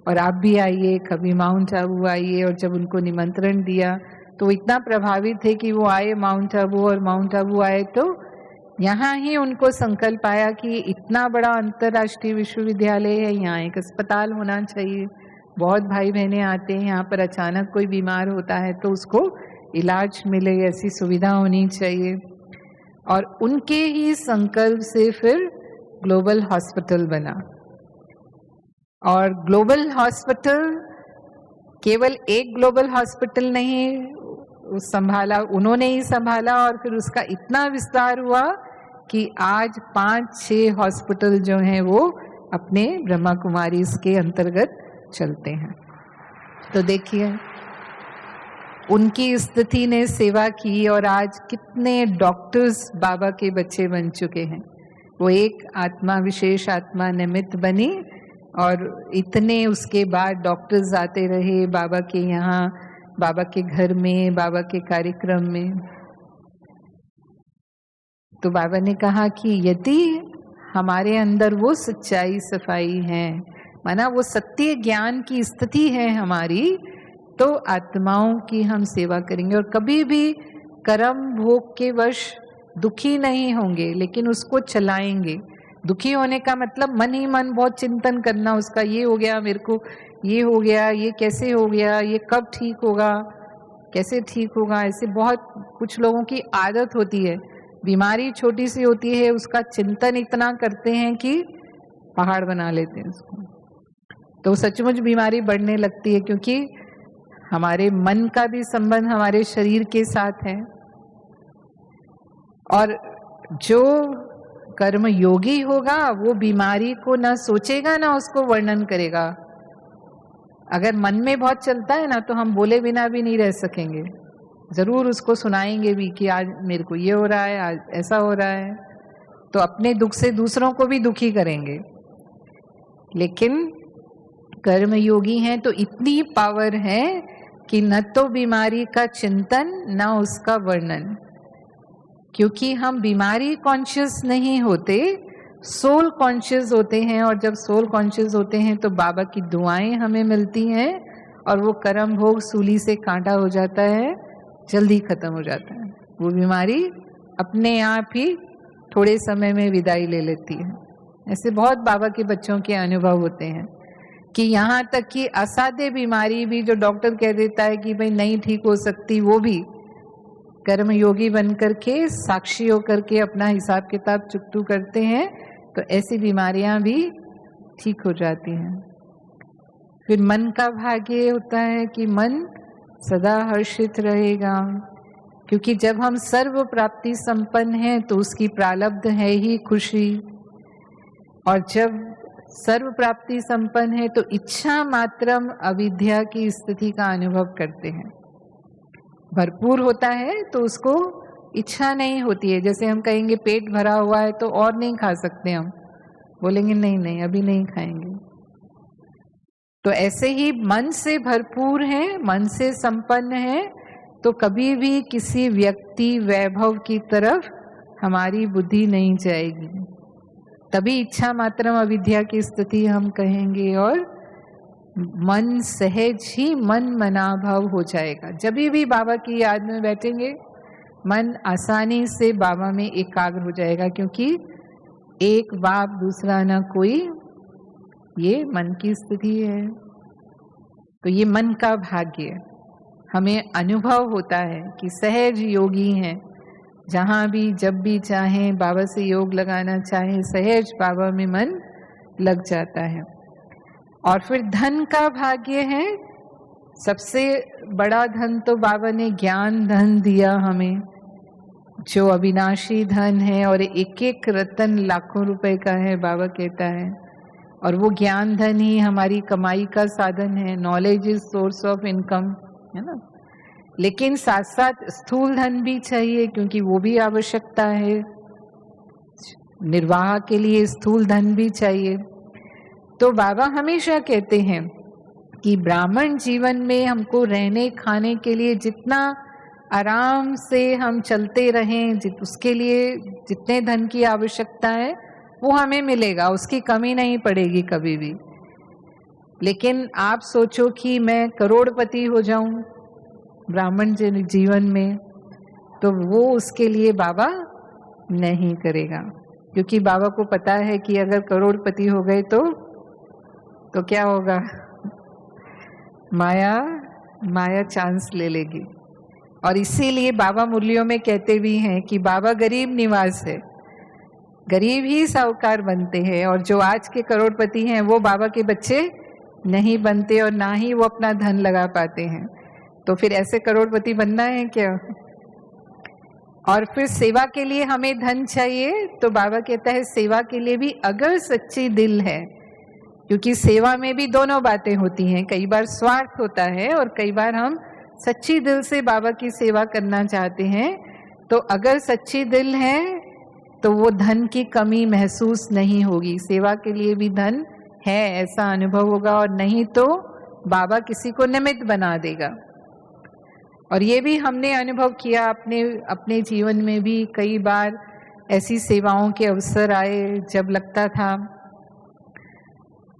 और आप भी आइए, कभी माउंट आबू आइए। और जब उनको निमंत्रण दिया तो इतना प्रभावित थे कि वो आए माउंट आबू, और माउंट आबू आए तो यहाँ ही उनको संकल्प आया कि इतना बड़ा अंतर्राष्ट्रीय विश्वविद्यालय है, यहाँ एक अस्पताल होना चाहिए। बहुत भाई बहनें आते हैं यहाँ पर, अचानक कोई बीमार होता है तो उसको इलाज मिले, ऐसी सुविधा होनी चाहिए। और उनके ही संकल्प से फिर ग्लोबल हॉस्पिटल बना। और ग्लोबल हॉस्पिटल केवल एक ग्लोबल हॉस्पिटल नहीं संभाला, उन्होंने ही संभाला, और फिर उसका इतना विस्तार हुआ कि आज 5-6 हॉस्पिटल जो हैं वो अपने ब्रह्मा कुमारी के अंतर्गत चलते हैं। तो देखिए उनकी स्थिति ने सेवा की, और आज कितने डॉक्टर्स बाबा के बच्चे बन चुके हैं। वो एक आत्मा, विशेष आत्मा निमित्त बनी, और इतने उसके बाद डॉक्टर्स आते रहे बाबा के यहाँ, बाबा के घर में, बाबा के कार्यक्रम में। तो बाबा ने कहा कि यदि हमारे अंदर वो सच्चाई सफाई है, माना वो सत्य ज्ञान की स्थिति है हमारी, तो आत्माओं की हम सेवा करेंगे और कभी भी कर्म भोग के वश दुखी नहीं होंगे, लेकिन उसको चलाएंगे। दुखी होने का मतलब मन ही मन बहुत चिंतन करना उसका, ये हो गया मेरे को, ये हो गया, ये कैसे हो गया, ये कब ठीक होगा, कैसे ठीक होगा। ऐसे बहुत कुछ लोगों की आदत होती है, बीमारी छोटी सी होती है उसका चिंतन इतना करते हैं कि पहाड़ बना लेते हैं उसको। तो सचमुच बीमारी बढ़ने लगती है, क्योंकि हमारे मन का भी संबंध हमारे शरीर के साथ है। और जो कर्म योगी होगा वो बीमारी को ना सोचेगा ना उसको वर्णन करेगा, अगर मन में बहुत चलता है ना तो हम बोले बिना भी नहीं रह सकेंगे, जरूर उसको सुनाएंगे भी कि आज मेरे को ये हो रहा है, आज ऐसा हो रहा है, तो अपने दुख से दूसरों को भी दुखी करेंगे। लेकिन कर्म योगी हैं तो इतनी पावर है कि न तो बीमारी का चिंतन न उसका वर्णन, क्योंकि हम बीमारी कॉन्शियस नहीं होते, सोल कॉन्शियस होते हैं। और जब सोल कॉन्शियस होते हैं तो बाबा की दुआएं हमें मिलती हैं और वो कर्म भोग सूली से कांटा हो जाता है, जल्दी खत्म हो जाता है। वो बीमारी अपने आप ही थोड़े समय में विदाई ले लेती है। ऐसे बहुत बाबा के बच्चों के अनुभव होते हैं कि यहाँ तक कि असाध्य बीमारी भी जो डॉक्टर कह देता है कि भाई नहीं ठीक हो सकती, वो भी कर्म योगी बन करके साक्षी होकर के अपना हिसाब किताब चुकतू करते हैं, तो ऐसी बीमारियां भी ठीक हो जाती हैं। फिर मन का भाग्य होता है कि मन सदा हर्षित रहेगा, क्योंकि जब हम सर्व प्राप्ति संपन्न हैं तो उसकी प्रारब्ध है ही खुशी, और जब सर्व प्राप्ति संपन्न है तो इच्छा मात्रम अविद्या की स्थिति का अनुभव करते हैं। भरपूर होता है तो उसको इच्छा नहीं होती है। जैसे हम कहेंगे पेट भरा हुआ है तो और नहीं खा सकते, हम बोलेंगे नहीं नहीं अभी नहीं खाएंगे। तो ऐसे ही मन से भरपूर है, मन से संपन्न है, तो कभी भी किसी व्यक्ति वैभव की तरफ हमारी बुद्धि नहीं जाएगी। तभी इच्छा मात्रम अविद्या की स्थिति हम कहेंगे, और मन सहज ही मन मनाभाव हो जाएगा। जब भी बाबा की याद में बैठेंगे मन आसानी से बाबा में एकाग्र हो जाएगा, क्योंकि एक बाप दूसरा न कोई, ये मन की स्थिति है। तो ये मन का भाग्य हमें अनुभव होता है कि सहज योगी हैं, जहाँ भी जब भी चाहें बाबा से योग लगाना चाहे, सहज बाबा में मन लग जाता है। और फिर धन का भाग्य है, सबसे बड़ा धन तो बाबा ने ज्ञान धन दिया हमें, जो अविनाशी धन है, और एक एक रतन लाखों रुपए का है बाबा कहता है। और वो ज्ञान धन ही हमारी कमाई का साधन है। Knowledge is source of income, है ना। लेकिन साथ साथ स्थूल धन भी चाहिए, क्योंकि वो भी आवश्यकता है, निर्वाह के लिए स्थूल धन भी चाहिए। तो बाबा हमेशा कहते हैं कि ब्राह्मण जीवन में हमको रहने खाने के लिए जितना आराम से हम चलते रहें, उसके लिए जितने धन की आवश्यकता है वो हमें मिलेगा, उसकी कमी नहीं पड़ेगी कभी भी। लेकिन आप सोचो कि मैं करोड़पति हो जाऊं ब्राह्मण जीवन में, तो वो उसके लिए बाबा नहीं करेगा, क्योंकि बाबा को पता है कि अगर करोड़पति हो गए तो क्या होगा, माया चांस ले लेगी। और इसीलिए बाबा मुरलियों में कहते भी हैं कि बाबा गरीब निवास है, गरीब ही साहूकार बनते हैं, और जो आज के करोड़पति हैं वो बाबा के बच्चे नहीं बनते, और ना ही वो अपना धन लगा पाते हैं। तो फिर ऐसे करोड़पति बनना है क्या। और फिर सेवा के लिए हमें धन चाहिए, तो बाबा कहता है सेवा के लिए भी अगर सच्ची दिल है, क्योंकि सेवा में भी दोनों बातें होती हैं, कई बार स्वार्थ होता है और कई बार हम सच्ची दिल से बाबा की सेवा करना चाहते हैं। तो अगर सच्ची दिल है तो वो धन की कमी महसूस नहीं होगी, सेवा के लिए भी धन है ऐसा अनुभव होगा, और नहीं तो बाबा किसी को निमित्त बना देगा। और ये भी हमने अनुभव किया अपने जीवन में भी, कई बार ऐसी सेवाओं के अवसर आए जब लगता था,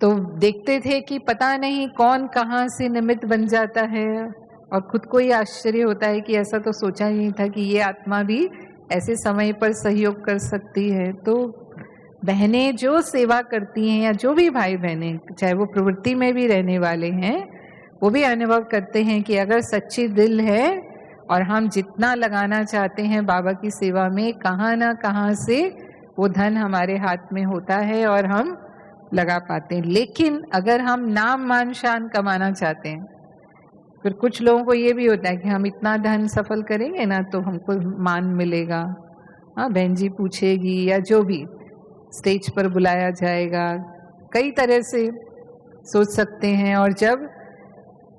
तो देखते थे कि पता नहीं कौन कहाँ से निमित्त बन जाता है, और खुद को ही आश्चर्य होता है कि ऐसा तो सोचा ही नहीं था कि ये आत्मा भी ऐसे समय पर सहयोग कर सकती है। तो बहनें जो सेवा करती हैं, या जो भी भाई बहनें, चाहे वो प्रवृत्ति में भी रहने वाले हैं, वो भी अनुभव करते हैं कि अगर सच्ची दिल है और हम जितना लगाना चाहते हैं बाबा की सेवा में, कहाँ ना कहाँ से वो धन हमारे हाथ में होता है और हम लगा पाते हैं। लेकिन अगर हम नाम मान शान कमाना चाहते हैं, फिर कुछ लोगों को ये भी होता है कि हम इतना धन सफल करेंगे ना तो हमको मान मिलेगा, हाँ बहन जी पूछेगी, या जो भी स्टेज पर बुलाया जाएगा, कई तरह से सोच सकते हैं। और जब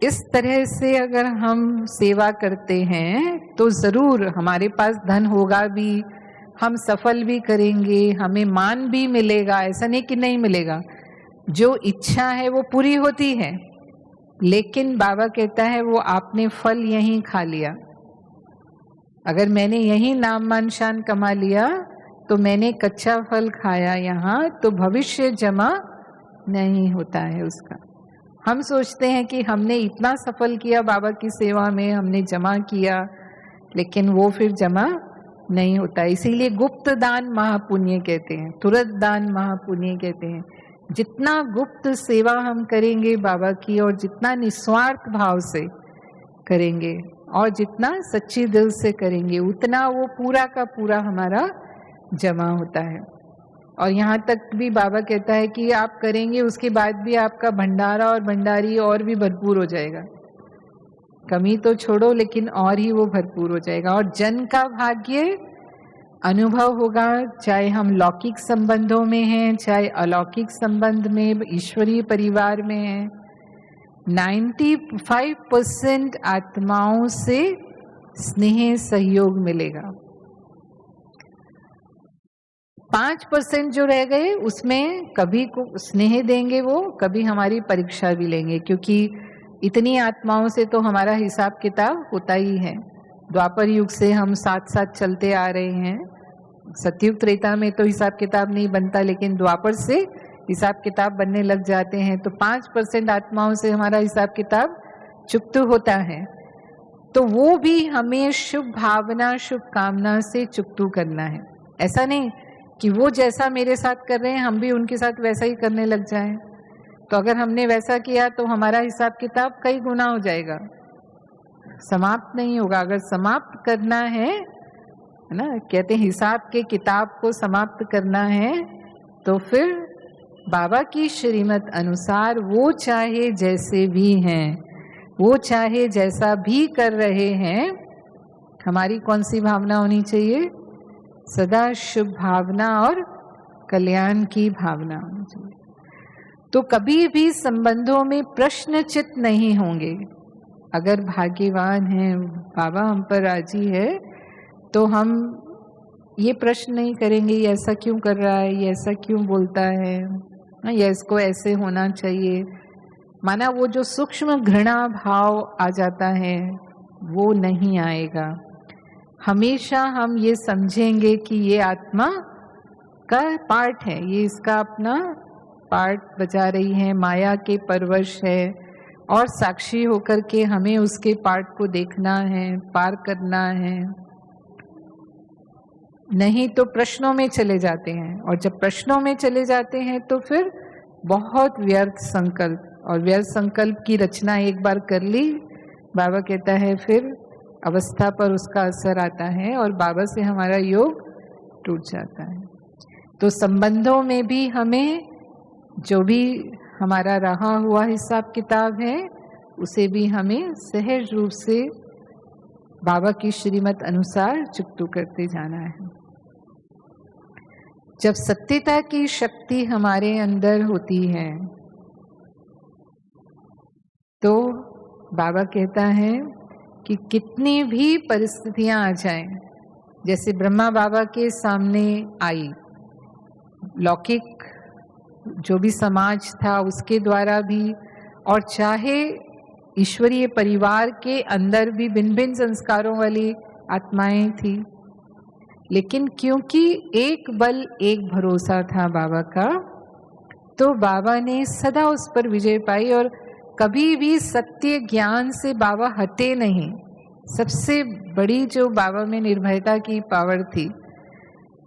इस तरह से अगर हम सेवा करते हैं तो जरूर हमारे पास धन होगा भी, हम सफल भी करेंगे, हमें मान भी मिलेगा, ऐसा नहीं कि नहीं मिलेगा। जो इच्छा है वो पूरी होती है, लेकिन बाबा कहता है वो आपने फल यहीं खा लिया। अगर मैंने यहीं नाम मान शान कमा लिया तो मैंने कच्चा फल खाया यहाँ, तो भविष्य जमा नहीं होता है उसका। हम सोचते हैं कि हमने इतना सफल किया बाबा की सेवा में, हमने जमा किया, लेकिन वो फिर जमा नहीं होता। इसीलिए गुप्त दान महापुण्य कहते हैं, तुरंत दान महापुण्य कहते हैं। जितना गुप्त सेवा हम करेंगे बाबा की और जितना निस्वार्थ भाव से करेंगे और जितना सच्ची दिल से करेंगे, उतना वो पूरा का पूरा हमारा जमा होता है। और यहाँ तक भी बाबा कहता है कि आप करेंगे उसके बाद भी आपका भंडारा और भंडारी और भी भरपूर हो जाएगा। कमी तो छोड़ो, लेकिन और ही वो भरपूर हो जाएगा। और जन का भाग्य अनुभव होगा, चाहे हम लौकिक संबंधों में हैं, चाहे अलौकिक संबंध में, ईश्वरीय परिवार में हैं। 95% आत्माओं से स्नेह सहयोग मिलेगा। 5% जो रह गए उसमें कभी को स्नेह देंगे वो, कभी हमारी परीक्षा भी लेंगे, क्योंकि इतनी आत्माओं से तो हमारा हिसाब किताब होता ही है। द्वापर युग से हम साथ साथ चलते आ रहे हैं। सतयुग त्रेता में तो हिसाब किताब नहीं बनता, लेकिन द्वापर से हिसाब किताब बनने लग जाते हैं। तो 5% आत्माओं से हमारा हिसाब किताब चुकत होता है, तो वो भी हमें शुभ भावना शुभ कामना से चुकतू करना है। ऐसा नहीं कि वो जैसा मेरे साथ कर रहे हैं हम भी उनके साथ वैसा ही करने लग जाएं। तो अगर हमने वैसा किया तो हमारा हिसाब किताब कई गुना हो जाएगा, समाप्त नहीं होगा। अगर समाप्त करना है ना, कहते हैं हिसाब के किताब को समाप्त करना है, तो फिर बाबा की श्रीमत अनुसार वो चाहे जैसे भी हैं, वो चाहे जैसा भी कर रहे हैं, हमारी कौन सी भावना होनी चाहिए? सदा शुभ भावना और कल्याण की भावना होनी चाहिए। तो कभी भी संबंधों में प्रश्नचित नहीं होंगे। अगर भाग्यवान हैं, बाबा हम पर राजी है, तो हम ये प्रश्न नहीं करेंगे ये ऐसा क्यों कर रहा है, ये ऐसा क्यों बोलता है, या इसको ऐसे होना चाहिए। माना वो जो सूक्ष्म घृणा भाव आ जाता है वो नहीं आएगा। हमेशा हम ये समझेंगे कि ये आत्मा का पार्ट है, ये इसका अपना पार्ट बजा रही है, माया के परवश है, और साक्षी होकर के हमें उसके पार्ट को देखना है, पार करना है। नहीं तो प्रश्नों में चले जाते हैं, और जब प्रश्नों में चले जाते हैं तो फिर बहुत व्यर्थ संकल्प, और व्यर्थ संकल्प की रचना एक बार कर ली, बाबा कहता है फिर अवस्था पर उसका असर आता है और बाबा से हमारा योग टूट जाता है। तो संबंधों में भी हमें जो भी हमारा रहा हुआ हिसाब किताब है उसे भी हमें सहज रूप से बाबा की श्रीमत अनुसार चुकतू करते जाना है। जब सत्यता की शक्ति हमारे अंदर होती है तो बाबा कहता है कि कितनी भी परिस्थितियां आ जाएं, जैसे ब्रह्मा बाबा के सामने आई, लौकिक जो भी समाज था उसके द्वारा भी, और चाहे ईश्वरीय परिवार के अंदर भी भिन्न भिन्न संस्कारों वाली आत्माएं थी, लेकिन क्योंकि एक बल एक भरोसा था बाबा का, तो बाबा ने सदा उस पर विजय पाई। और कभी भी सत्य ज्ञान से बाबा हटे नहीं। सबसे बड़ी जो बाबा में निर्भयता की पावर थी,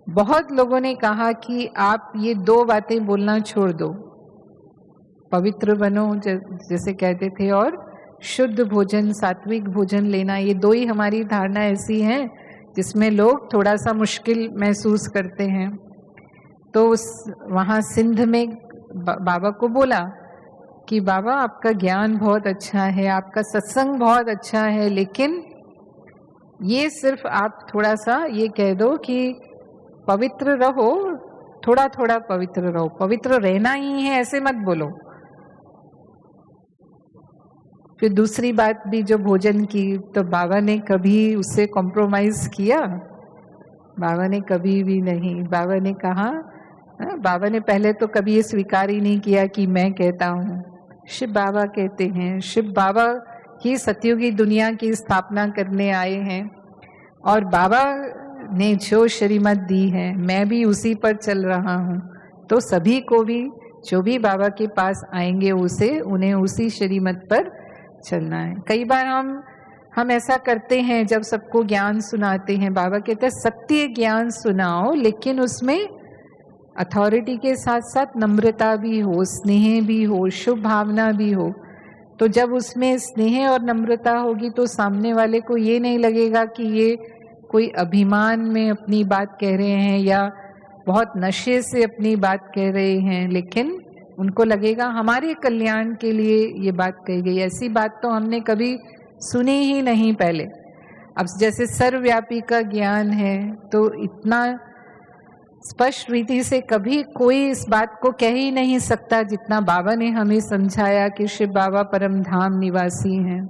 बहुत लोगों ने कहा कि आप ये 2 बातें बोलना छोड़ दो, पवित्र बनो जैसे कहते थे, और शुद्ध भोजन सात्विक भोजन लेना। ये 2 ही हमारी धारणा ऐसी है जिसमें लोग थोड़ा सा मुश्किल महसूस करते हैं। तो वहाँ सिंध में बाबा को बोला कि बाबा आपका ज्ञान बहुत अच्छा है, आपका सत्संग बहुत अच्छा है, लेकिन ये सिर्फ आप थोड़ा सा ये कह दो कि पवित्र रहो, थोड़ा थोड़ा पवित्र रहो, पवित्र रहना ही है ऐसे मत बोलो। फिर दूसरी बात भी जो भोजन की, तो बाबा ने कभी उससे कॉम्प्रोमाइज किया? बाबा ने कभी भी नहीं। बाबा ने कहा, बाबा ने पहले तो कभी ये स्वीकार ही नहीं किया कि मैं कहता हूँ, शिव बाबा कहते हैं। शिव बाबा ही सतयुगी दुनिया की स्थापना करने आए हैं और बाबा ने जो श्रीमत दी है मैं भी उसी पर चल रहा हूँ। तो सभी को भी जो भी बाबा के पास आएंगे उन्हें उसी श्रीमत पर चलना है। कई बार हम ऐसा करते हैं, जब सबको ज्ञान सुनाते हैं, बाबा कहते हैं सत्य ज्ञान सुनाओ, लेकिन उसमें अथॉरिटी के साथ साथ नम्रता भी हो, स्नेह भी हो, शुभ भावना भी हो। तो जब उसमें स्नेह और नम्रता होगी तो सामने वाले को ये नहीं लगेगा कि ये कोई अभिमान में अपनी बात कह रहे हैं या बहुत नशे से अपनी बात कह रहे हैं, लेकिन उनको लगेगा हमारे कल्याण के लिए ये बात कही गई। ऐसी बात तो हमने कभी सुनी ही नहीं पहले। अब जैसे सर्वव्यापी का ज्ञान है तो इतना स्पष्ट रीति से कभी कोई इस बात को कह ही नहीं सकता जितना बाबा ने हमें समझाया कि शिव बाबा परम धाम निवासी हैं।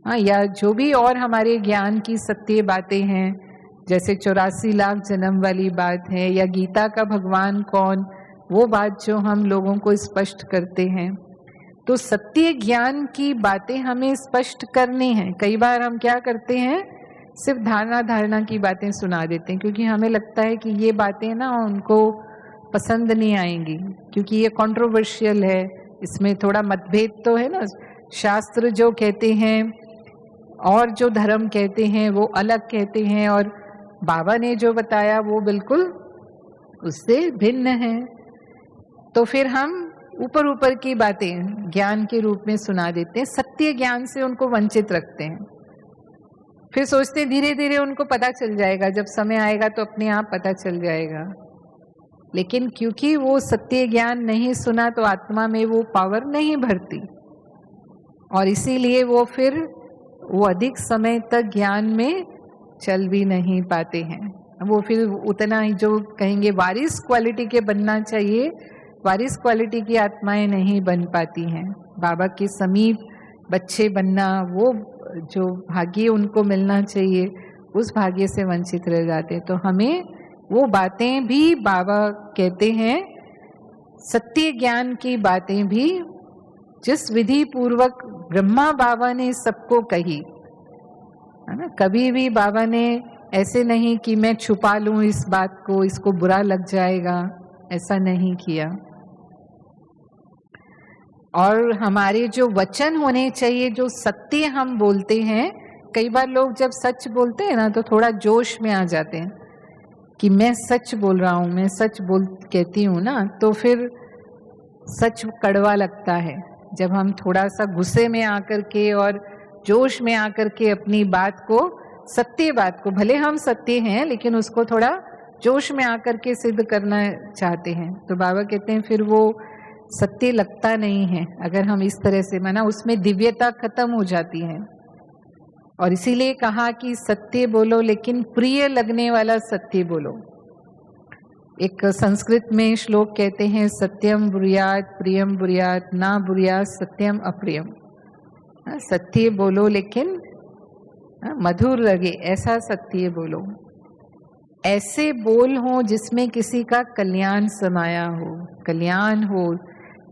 हाँ, या जो भी और हमारे ज्ञान की सत्य बातें हैं, जैसे 84 लाख जन्म वाली बात है, या गीता का भगवान कौन, वो बात जो हम लोगों को स्पष्ट करते हैं। तो सत्य ज्ञान की बातें हमें स्पष्ट करनी है। कई बार हम क्या करते हैं, सिर्फ धारणा की बातें सुना देते हैं, क्योंकि हमें लगता है कि ये बातें ना उनको पसंद नहीं आएंगी, क्योंकि ये कंट्रोवर्शियल है, इसमें थोड़ा मतभेद तो है ना। शास्त्र जो कहते हैं और जो धर्म कहते हैं वो अलग कहते हैं, और बाबा ने जो बताया वो बिल्कुल उससे भिन्न है। तो फिर हम ऊपर की बातें ज्ञान के रूप में सुना देते हैं, सत्य ज्ञान से उनको वंचित रखते हैं। फिर सोचते हैं धीरे धीरे उनको पता चल जाएगा, जब समय आएगा तो अपने आप पता चल जाएगा। लेकिन क्योंकि वो सत्य ज्ञान नहीं सुना तो आत्मा में वो पावर नहीं भरती, और इसीलिए वो अधिक समय तक ज्ञान में चल भी नहीं पाते हैं। वो फिर उतना ही जो कहेंगे वारिस क्वालिटी के बनना चाहिए, वारिस क्वालिटी की आत्माएं नहीं बन पाती हैं। बाबा के समीप बच्चे बनना, वो जो भाग्य उनको मिलना चाहिए, उस भाग्य से वंचित रह जाते हैं। तो हमें वो बातें भी बाबा कहते हैं, सत्य ज्ञान की बातें भी जिस विधि पूर्वक ब्रह्मा बाबा ने सबको कही है ना। कभी भी बाबा ने ऐसे नहीं कि मैं छुपा लूं इस बात को, इसको बुरा लग जाएगा, ऐसा नहीं किया। और हमारे जो वचन होने चाहिए, जो सत्य हम बोलते हैं, कई बार लोग जब सच बोलते हैं ना तो थोड़ा जोश में आ जाते हैं कि मैं सच बोल रहा हूँ, मैं सच कहती हूँ ना, तो फिर सच कड़वा लगता है। जब हम थोड़ा सा गुस्से में आकर के और जोश में आकर के अपनी बात को, सत्य बात को, भले हम सत्य हैं लेकिन उसको थोड़ा जोश में आकर के सिद्ध करना चाहते हैं, तो बाबा कहते हैं फिर वो सत्य लगता नहीं है। अगर हम इस तरह से माना, उसमें दिव्यता खत्म हो जाती है। और इसीलिए कहा कि सत्य बोलो लेकिन प्रिय लगने वाला सत्य बोलो। एक संस्कृत में श्लोक कहते हैं, सत्यम बुर्यात प्रियम बुर्यात ना बुर्यात सत्यम अप्रियम। सत्य बोलो लेकिन मधुर लगे, ऐसा सत्य बोलो। ऐसे बोल हो जिसमें किसी का कल्याण समाया हो, कल्याण हो।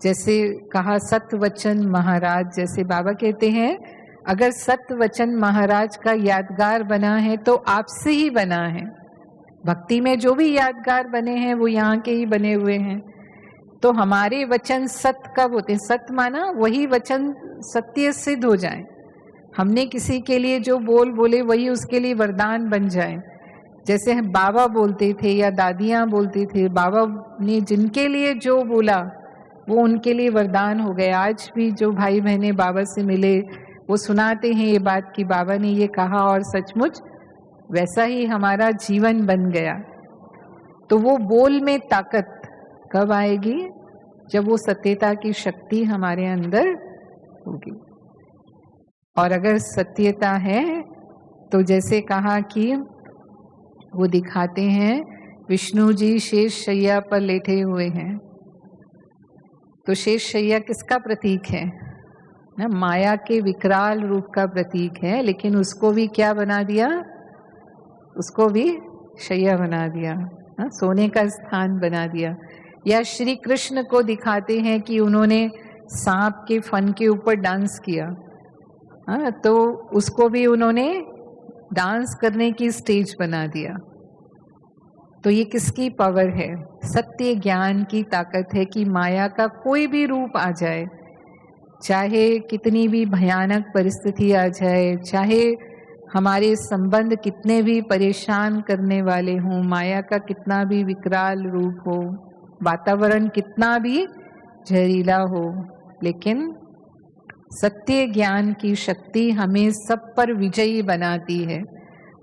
जैसे कहा सतवचन महाराज, जैसे बाबा कहते हैं अगर सतवचन महाराज का यादगार बना है तो आपसे ही बना है। भक्ति में जो भी यादगार बने हैं वो यहाँ के ही बने हुए हैं। तो हमारे वचन सत कब होते हैं? सत माना वही वचन सत्य सिद्ध हो जाए। हमने किसी के लिए जो बोल बोले वही उसके लिए वरदान बन जाए। जैसे बाबा बोलते थे या दादियाँ बोलती थी, बाबा ने जिनके लिए जो बोला वो उनके लिए वरदान हो गए। आज भी जो भाई बहनें बाबा से मिले वो सुनाते हैं ये बात कि बाबा ने ये कहा और सचमुच वैसा ही हमारा जीवन बन गया। तो वो बोल में ताकत कब आएगी? जब वो सत्यता की शक्ति हमारे अंदर होगी। और अगर सत्यता है तो जैसे कहा कि वो दिखाते हैं विष्णु जी शेष शैया पर लेटे हुए हैं। तो शेष शैया किसका प्रतीक है? ना, माया के विकराल रूप का प्रतीक है, लेकिन उसको भी क्या बना दिया, उसको भी शैया बना दिया, सोने का स्थान बना दिया। या श्री कृष्ण को दिखाते हैं कि उन्होंने सांप के फन के ऊपर डांस किया, तो उसको भी उन्होंने डांस करने की स्टेज बना दिया। तो ये किसकी पावर है? सत्य ज्ञान की ताकत है कि माया का कोई भी रूप आ जाए, चाहे कितनी भी भयानक परिस्थिति आ जाए, चाहे हमारे संबंध कितने भी परेशान करने वाले हों, माया का कितना भी विकराल रूप हो, वातावरण कितना भी जहरीला हो, लेकिन सत्य ज्ञान की शक्ति हमें सब पर विजयी बनाती है।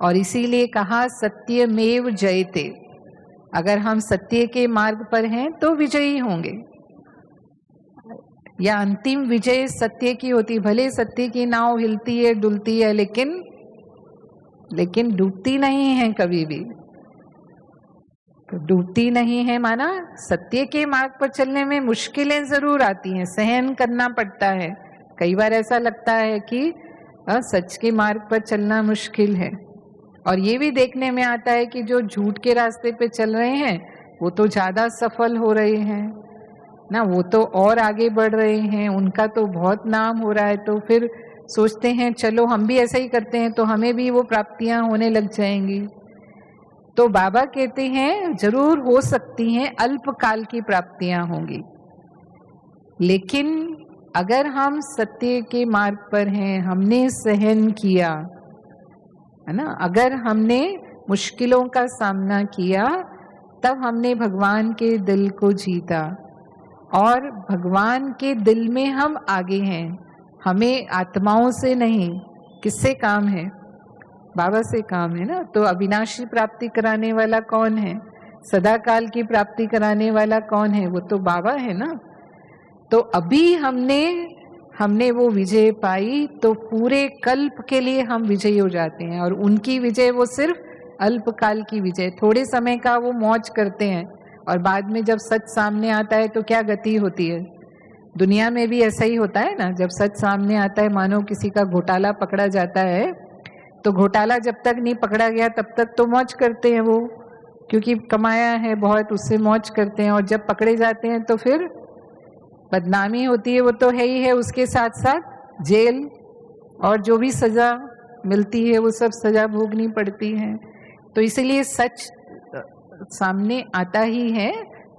और इसीलिए कहा सत्यमेव जयते। अगर हम सत्य के मार्ग पर हैं तो विजयी होंगे, या अंतिम विजय सत्य की होती। भले सत्य की नाव हिलती है, डुलती है, लेकिन डूबती नहीं है कभी भी। तो डूबती नहीं है माना सत्य के मार्ग पर चलने में मुश्किलें जरूर आती हैं, सहन करना पड़ता है। कई बार ऐसा लगता है कि सच के मार्ग पर चलना मुश्किल है। और ये भी देखने में आता है कि जो झूठ के रास्ते पे चल रहे हैं वो तो ज्यादा सफल हो रहे हैं ना, वो तो और आगे बढ़ रहे हैं, उनका तो बहुत नाम हो रहा है। तो फिर सोचते हैं चलो हम भी ऐसा ही करते हैं तो हमें भी वो प्राप्तियां होने लग जाएंगी। तो बाबा कहते हैं जरूर हो सकती हैं, अल्पकाल की प्राप्तियां होंगी, लेकिन अगर हम सत्य के मार्ग पर हैं, हमने सहन किया है ना, अगर हमने मुश्किलों का सामना किया, तब हमने भगवान के दिल को जीता। और भगवान के दिल में हम आगे हैं। हमें आत्माओं से नहीं, किससे काम है? बाबा से काम है ना। तो अविनाशी प्राप्ति कराने वाला कौन है? सदा काल की प्राप्ति कराने वाला कौन है? वो तो बाबा है ना। तो अभी हमने वो विजय पाई, तो पूरे कल्प के लिए हम विजयी हो जाते हैं। और उनकी विजय वो सिर्फ अल्पकाल की विजय, थोड़े समय का वो मौज करते हैं, और बाद में जब सच सामने आता है तो क्या गति होती है। दुनिया में भी ऐसा ही होता है ना, जब सच सामने आता है, मानो किसी का घोटाला पकड़ा जाता है, तो घोटाला जब तक नहीं पकड़ा गया तब तक तो मौज करते हैं वो, क्योंकि कमाया है बहुत, उससे मौज करते हैं। और जब पकड़े जाते हैं तो फिर बदनामी होती है, वो तो है ही है, उसके साथ साथ जेल और जो भी सजा मिलती है वो सब सजा भोगनी पड़ती है। तो इसलिए सच सामने आता ही है,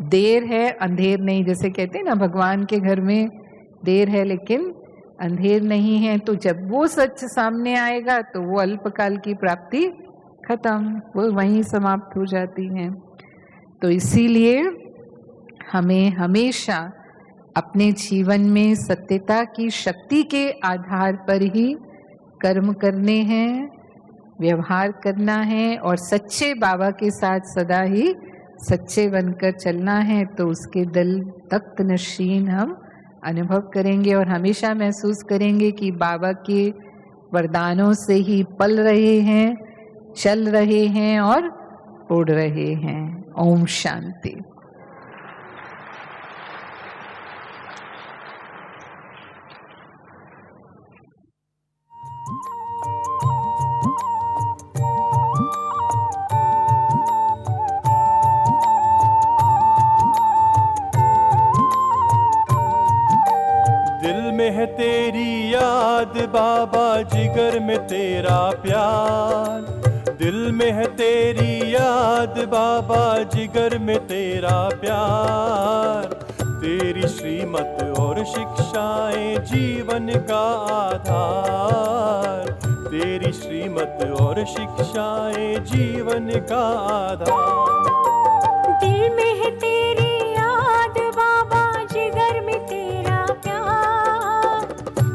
देर है अंधेर नहीं, जैसे कहते हैं ना, भगवान के घर में देर है लेकिन अंधेर नहीं है। तो जब वो सच सामने आएगा तो वो अल्पकाल की प्राप्ति खत्म, वो वहीं समाप्त हो जाती है। तो इसीलिए हमें हमेशा अपने जीवन में सत्यता की शक्ति के आधार पर ही कर्म करने हैं, व्यवहार करना है, और सच्चे बाबा के साथ सदा ही सच्चे बनकर चलना है। तो उसके दिल तख्त नशीन हम अनुभव करेंगे और हमेशा महसूस करेंगे कि बाबा के वरदानों से ही पल रहे हैं, चल रहे हैं और उड़ रहे हैं। ओम शांति। दिल में है तेरी याद बाबा, जिगर में तेरा प्यार। दिल में है तेरी याद बाबा, जिगर में तेरा प्यार। तेरी श्रीमत और शिक्षाएं जीवन का आधार। तेरी श्रीमत और शिक्षाएं जीवन का आधार। दिल में है तेरी याद बाबा, जिगर में तेरा प्यार।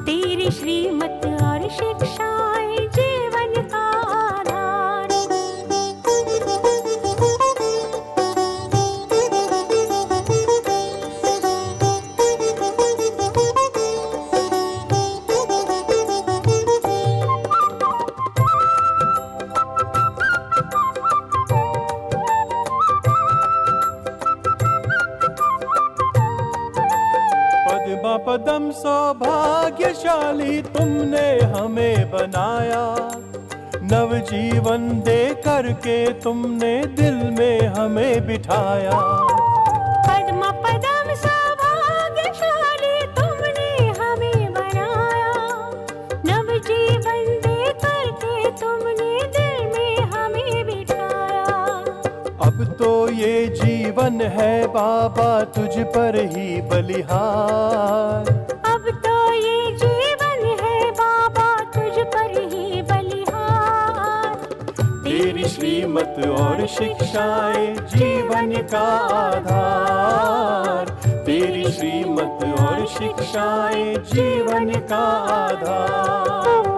तेरी श्रीमत और शिक्षाएं जीवन का आधार। पदम सौभाग्यशाली तुमने हमें बनाया, नवजीवन दे करके तुमने दिल में हमें बिठाया। पद्म पदम सौभाग्यशाली तुमने हमें बनाया, नवजीवन दे करके तुमने दिल में हमें बिठाया। अब तो ये जीवन है बाबा तुझ पर ही बलिहार, अब तो ये जीवन है बाबा तुझ पर ही बलिहार। तेरी श्रीमत और शिक्षाएं जीवन का आधार, तेरी श्रीमत और शिक्षाएं जीवन का आधार।